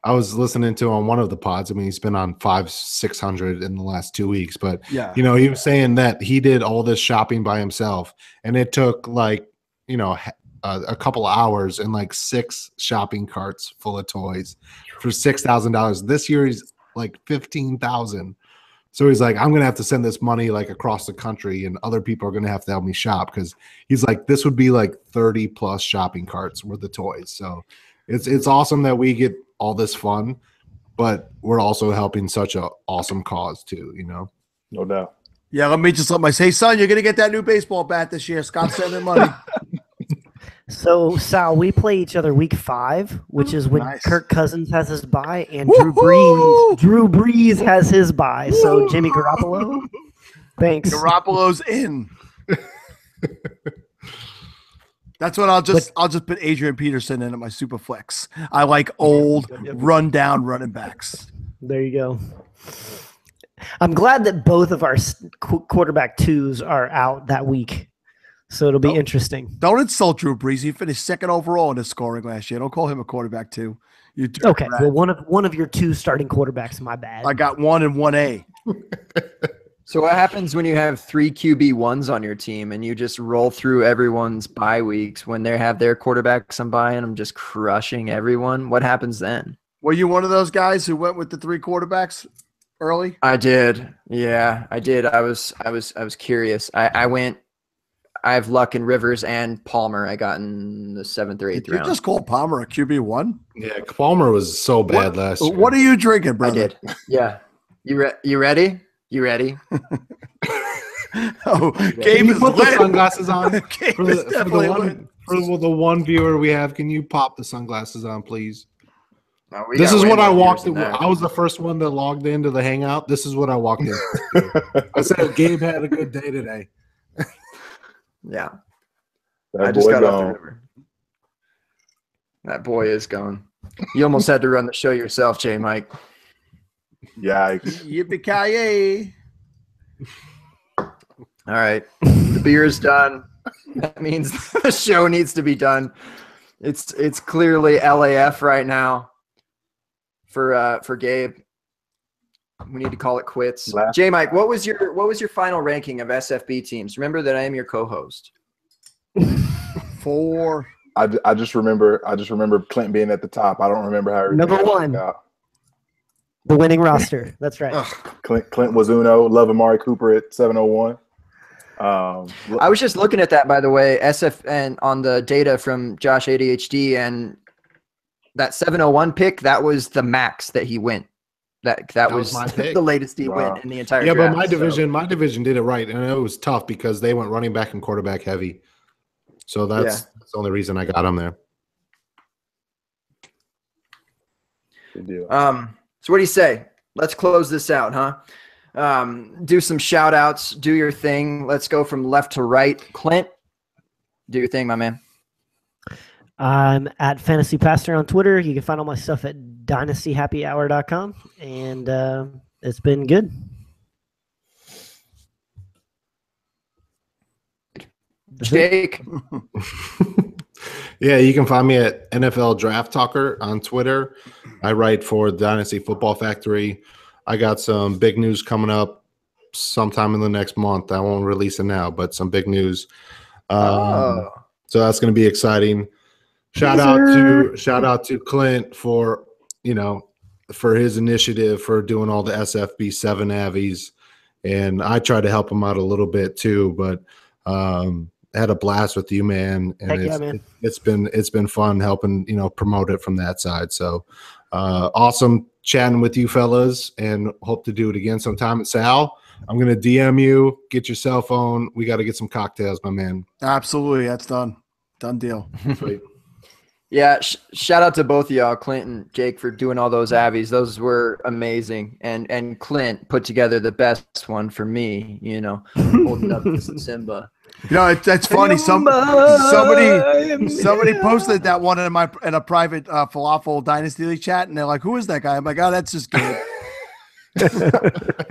Speaker 3: I was listening to on one of the pods. I mean, he's been on 500-600 in the last 2 weeks, but he was saying that he did all this shopping by himself, and it took a couple of hours and like 6 shopping carts full of toys for $6,000. This year, he's like $15,000. So he's like, I'm going to have to send this money like across the country, and other people are going to have to help me shop, because he's like, this would be like 30 plus shopping carts worth of toys. So it's awesome that we get all this fun, but we're also helping such an awesome cause too, you know?
Speaker 2: No doubt.
Speaker 4: Yeah, let me just let my say, son, you're gonna get that new baseball bat this year. Stop sending money.
Speaker 5: So, Sal, we play each other week 5, which is when
Speaker 4: Nice.
Speaker 5: Kirk Cousins has his bye and
Speaker 4: Woo-hoo!
Speaker 5: Drew Brees has his bye. So, Jimmy Garoppolo, thanks.
Speaker 4: Garoppolo's in. That's what I'll just put Adrian Peterson in at my super flex. I like old, run-down running backs.
Speaker 5: There you go. I'm glad that both of our quarterback 2s are out that week. So it'll be interesting.
Speaker 4: Don't insult Drew Brees. He finished 2nd overall in his scoring last year. Don't call him a quarterback 2. You
Speaker 5: okay. Well, one of your 2 starting quarterbacks. My bad.
Speaker 4: I got 1 and 1A.
Speaker 1: So what happens when you have 3 QB1s on your team and you just roll through everyone's bye weeks when they have their quarterbacks on bye and I'm just crushing everyone? What happens then?
Speaker 4: Were you one of those guys who went with the 3 quarterbacks early?
Speaker 1: I did. Yeah, I did. I was curious. I have Luck in Rivers and Palmer. I got in the 7th or 8th
Speaker 4: Did you
Speaker 1: round.
Speaker 4: just call Palmer a QB1?
Speaker 3: Yeah, Palmer was so bad last year.
Speaker 4: What are you drinking, brother?
Speaker 1: I did. Yeah. You ready? You ready?
Speaker 4: Oh,
Speaker 3: Can
Speaker 4: Gabe
Speaker 3: you
Speaker 4: is
Speaker 3: put the
Speaker 4: lit.
Speaker 3: sunglasses on?
Speaker 4: Gabe
Speaker 3: For
Speaker 4: is definitely lit.
Speaker 3: the one viewer we have, can you pop the sunglasses on, please?
Speaker 1: No, we
Speaker 3: This
Speaker 1: got
Speaker 3: is
Speaker 1: way
Speaker 3: what I
Speaker 1: more
Speaker 3: walked
Speaker 1: viewers
Speaker 3: in.
Speaker 1: than that.
Speaker 3: I was the first one that logged into the Hangout. This is what I walked in. I said, Gabe had a good day today.
Speaker 1: Yeah.
Speaker 2: That
Speaker 1: I just
Speaker 2: boy
Speaker 1: got off the
Speaker 2: gone.
Speaker 1: river. That boy is gone. You almost had to run the show yourself, J. Mike.
Speaker 2: Yikes.
Speaker 4: Yippee-ki-yay.
Speaker 1: All right. The beer is done. That means the show needs to be done. It's clearly LAF right now for Gabe. We need to call it quits. J. Mike, what was your final ranking of SFB teams? Remember that I am your co-host.
Speaker 4: 4.
Speaker 2: I just remember Clint being at the top. I don't remember how everything
Speaker 5: Number
Speaker 2: else
Speaker 5: 1.
Speaker 2: worked out.
Speaker 5: The winning roster. That's right.
Speaker 2: Clint was Uno. Love Amari Cooper at 701.
Speaker 1: I was just looking at that, by the way, SF and on the data from Josh ADHD, and that 701 pick, that was the max that he went. That was
Speaker 3: my pick.
Speaker 1: the latest he
Speaker 2: Wow.
Speaker 1: went in the entire
Speaker 3: Yeah,
Speaker 1: draft.
Speaker 3: but my division did it right, and it was tough because they went running back and quarterback heavy. So that's the only reason I got them there.
Speaker 2: Good deal.
Speaker 1: So what do you say? Let's close this out, huh? Do some shout outs, do your thing. Let's go from left to right. Clint, do your thing, my man.
Speaker 5: I'm at Fantasy Pastor on Twitter. You can find all my stuff at dynastyhappyhour.com. And it's been good.
Speaker 1: Jake.
Speaker 3: Yeah, you can find me at NFL Draft Talker on Twitter. I write for Dynasty Football Factory. I got some big news coming up sometime in the next month. I won't release it now, but some big news. So that's going to be exciting. Shout out to Clint for his initiative for doing all the SFB 7 Avies, and I tried to help him out a little bit too. But had a blast with you, man, and it's been fun helping promote it from that side. So awesome chatting with you fellas, and hope to do it again sometime. Sal, I'm gonna DM you. Get your cell phone. We got to get some cocktails, my man.
Speaker 4: Absolutely, that's done deal.
Speaker 3: Sweet.
Speaker 1: Yeah, shout out to both of y'all, Clint and Jake, for doing all those Abbeys. Those were amazing. And Clint put together the best one for me, holding up to Simba.
Speaker 4: That's funny. Somebody posted that one in a private falafel dynasty league chat, and they're like, "Who is that guy?" I'm like, "Oh, that's just Gabe."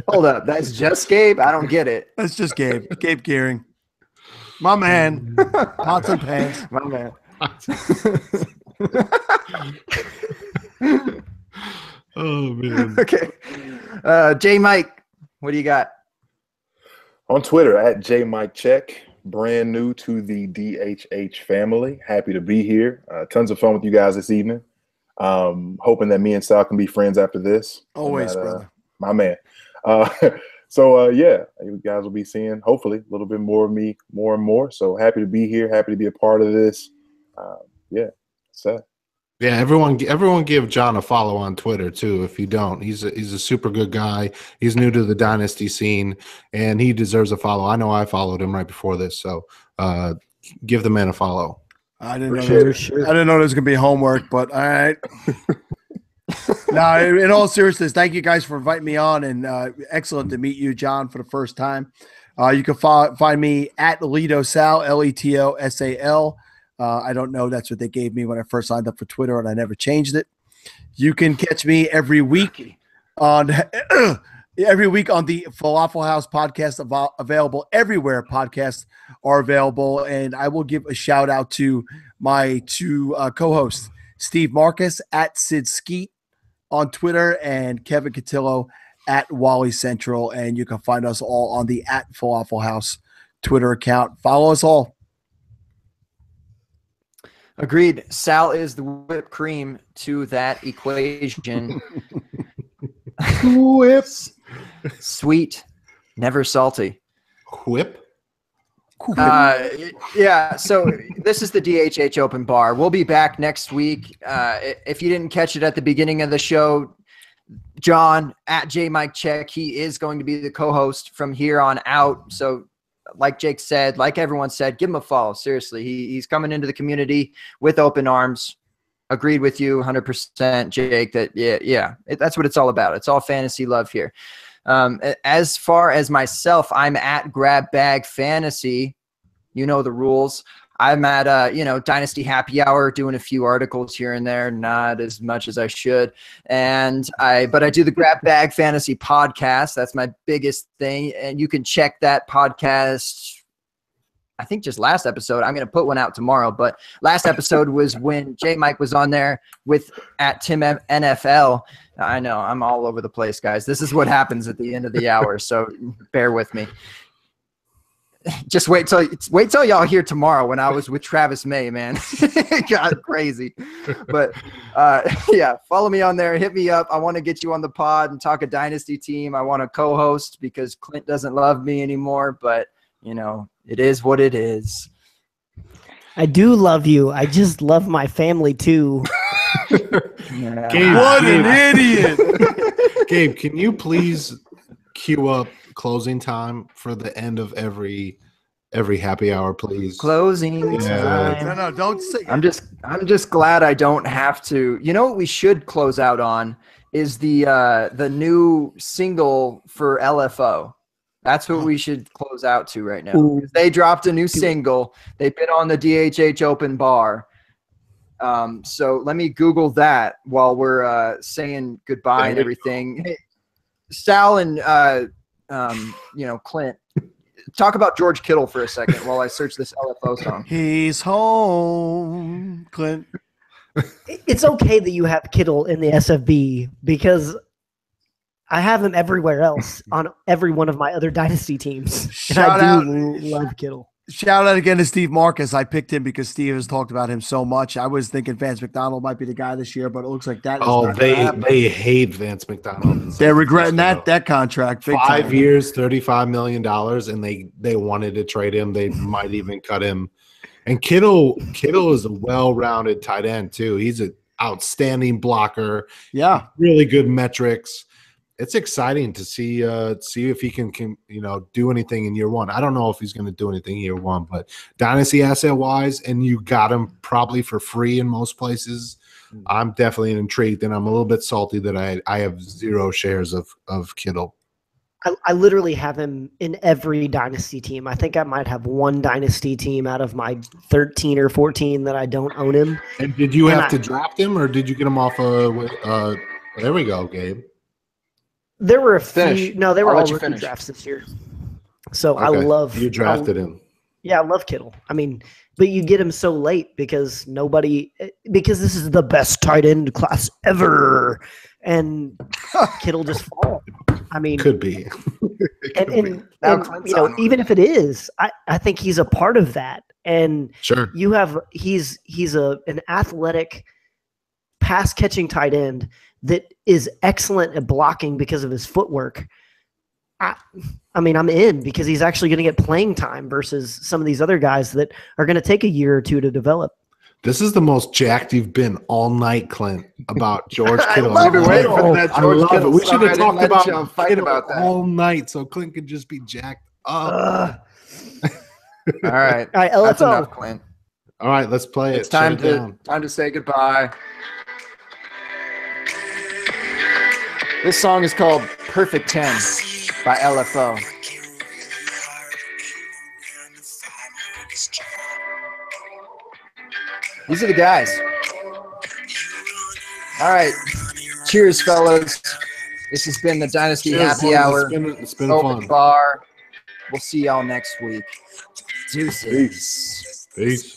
Speaker 1: Hold up, that's just Gabe? I don't get it.
Speaker 4: That's just Gabe. Gabe Gearing, my man. Pots and pans,
Speaker 1: my man.
Speaker 3: Oh man.
Speaker 1: Okay. J Mike, what do you got?
Speaker 2: On Twitter at JMikeCheck, brand new to the DHH family. Happy to be here. Tons of fun with you guys this evening. Hoping that me and Sal can be friends after this.
Speaker 4: always, brother.
Speaker 2: My man. Yeah, you guys will be seeing hopefully a little bit more of me, more and more. So happy to be here, happy to be a part of this. Yeah, so.
Speaker 3: Yeah, everyone give John a follow on Twitter too. If you don't, he's a super good guy. He's new to the Dynasty scene, and he deserves a follow. I know I followed him right before this, so give the man a follow.
Speaker 4: I didn't know there was gonna be homework, but all right. No, in all seriousness, thank you guys for inviting me on, and excellent to meet you, John, for the first time. You can find me at LetoSal, LETOSAL. I don't know. That's what they gave me when I first signed up for Twitter, and I never changed it. You can catch me every week on the Falafel House podcast, available everywhere podcasts are available. And I will give a shout out to my two co-hosts, Steve Marcus at Sid Skeet on Twitter, and Kevin Cotillo at Wally Central. And you can find us all on the at Falafel House Twitter account. Follow us all.
Speaker 1: Agreed. Sal is the whipped cream to that equation.
Speaker 3: Whips.
Speaker 1: Sweet, never salty.
Speaker 3: Whip.
Speaker 1: Yeah, so this is the DHH Open Bar. We'll be back next week. If you didn't catch it at the beginning of the show, John at JMikeCheck, he is going to be the co-host from here on out. So like Jake said, like everyone said, give him a follow. Seriously, he's coming into the community with open arms. Agreed with you 100%, Jake, that that's what it's all about. It's all fantasy love here. As far as myself, I'm at Grab Bag Fantasy. You know the rules. I'm at Dynasty Happy Hour, doing a few articles here and there, not as much as I should. But I do the Grab Bag Fantasy podcast. That's my biggest thing. And you can check that podcast. I think just last episode. I'm going to put one out tomorrow, but last episode was when J Mike was on there with at Tim NFL. I know I'm all over the place, guys. This is what happens at the end of the hour. So bear with me. Just wait till y'all hear tomorrow when I was with Travis May, man. It got crazy. But follow me on there. Hit me up. I want to get you on the pod and talk a dynasty team. I want to co-host because Clint doesn't love me anymore, but it is what it is.
Speaker 5: I do love you. I just love my family too.
Speaker 1: Yeah.
Speaker 4: Gabe, what an idiot.
Speaker 3: Gabe, can you please queue up closing time for the end of every happy hour, please?
Speaker 1: Closing time.
Speaker 4: No, don't say.
Speaker 1: I'm just glad I don't have to. You know what we should close out on is the new single for LFO. That's what we should close out to right now. They dropped a new single. They've been on the DHH Open Bar. So let me Google that while we're saying goodbye and everything. Hey, Sal and Clint, talk about George Kittle for a second while I search this LFO song.
Speaker 4: He's home, Clint.
Speaker 5: It's okay that you have Kittle in the SFB because I have him everywhere else on every one of my other dynasty teams.
Speaker 4: Shout
Speaker 5: I do love Kittle.
Speaker 4: Shout out again to Steve Marcus. I picked him because Steve has talked about him so much. I was thinking Vance McDonald might be the guy this year, but it looks like that.
Speaker 3: They hate Vance McDonald.
Speaker 4: They're regretting that contract.
Speaker 3: 5 years, $35 million, and they wanted to trade him. They might even cut him. And Kittle is a well-rounded tight end too. He's an outstanding blocker.
Speaker 4: Yeah,
Speaker 3: really good metrics. It's exciting to see if he can do anything in year one. I don't know if he's going to do anything in year one, but dynasty asset wise, and you got him probably for free in most places. I'm definitely intrigued, and I'm a little bit salty that I have 0 shares of Kittle.
Speaker 5: I literally have him in every dynasty team. I think I might have one dynasty team out of my 13 or 14 that I don't own him.
Speaker 3: And did you have to draft him, or did you get him off there we go, Gabe.
Speaker 5: There were a few. No, they were all rookie drafts this year. So okay.
Speaker 3: You drafted him.
Speaker 5: Yeah, I love Kittle. I mean, but you get him so late because this is the best tight end class ever, and Kittle just falls. I mean,
Speaker 3: could be.
Speaker 5: And even if it is, I think he's a part of that. And
Speaker 3: sure,
Speaker 5: he's an athletic pass catching tight end that is excellent at blocking because of his footwork. I mean, I'm in because he's actually going to get playing time versus some of these other guys that are going to take a year or two to develop.
Speaker 3: This is the most jacked you've been all night, Clint, about George Kittle.
Speaker 1: We've been waiting for that George Kittle.
Speaker 3: We should have talked about
Speaker 1: Kittle about that
Speaker 3: all night so Clint could just be jacked up.
Speaker 1: All right.
Speaker 5: All right, LFL.
Speaker 1: That's enough, Clint.
Speaker 3: All right, let's play it.
Speaker 1: It's time to say goodbye. This song is called Perfect 10 by LFO. These are the guys. All right. Cheers, fellas. This has been the Dynasty Happy Hour.
Speaker 3: It's been
Speaker 1: Open
Speaker 3: fun.
Speaker 1: Bar. We'll see y'all next week. Deuces.
Speaker 3: Peace.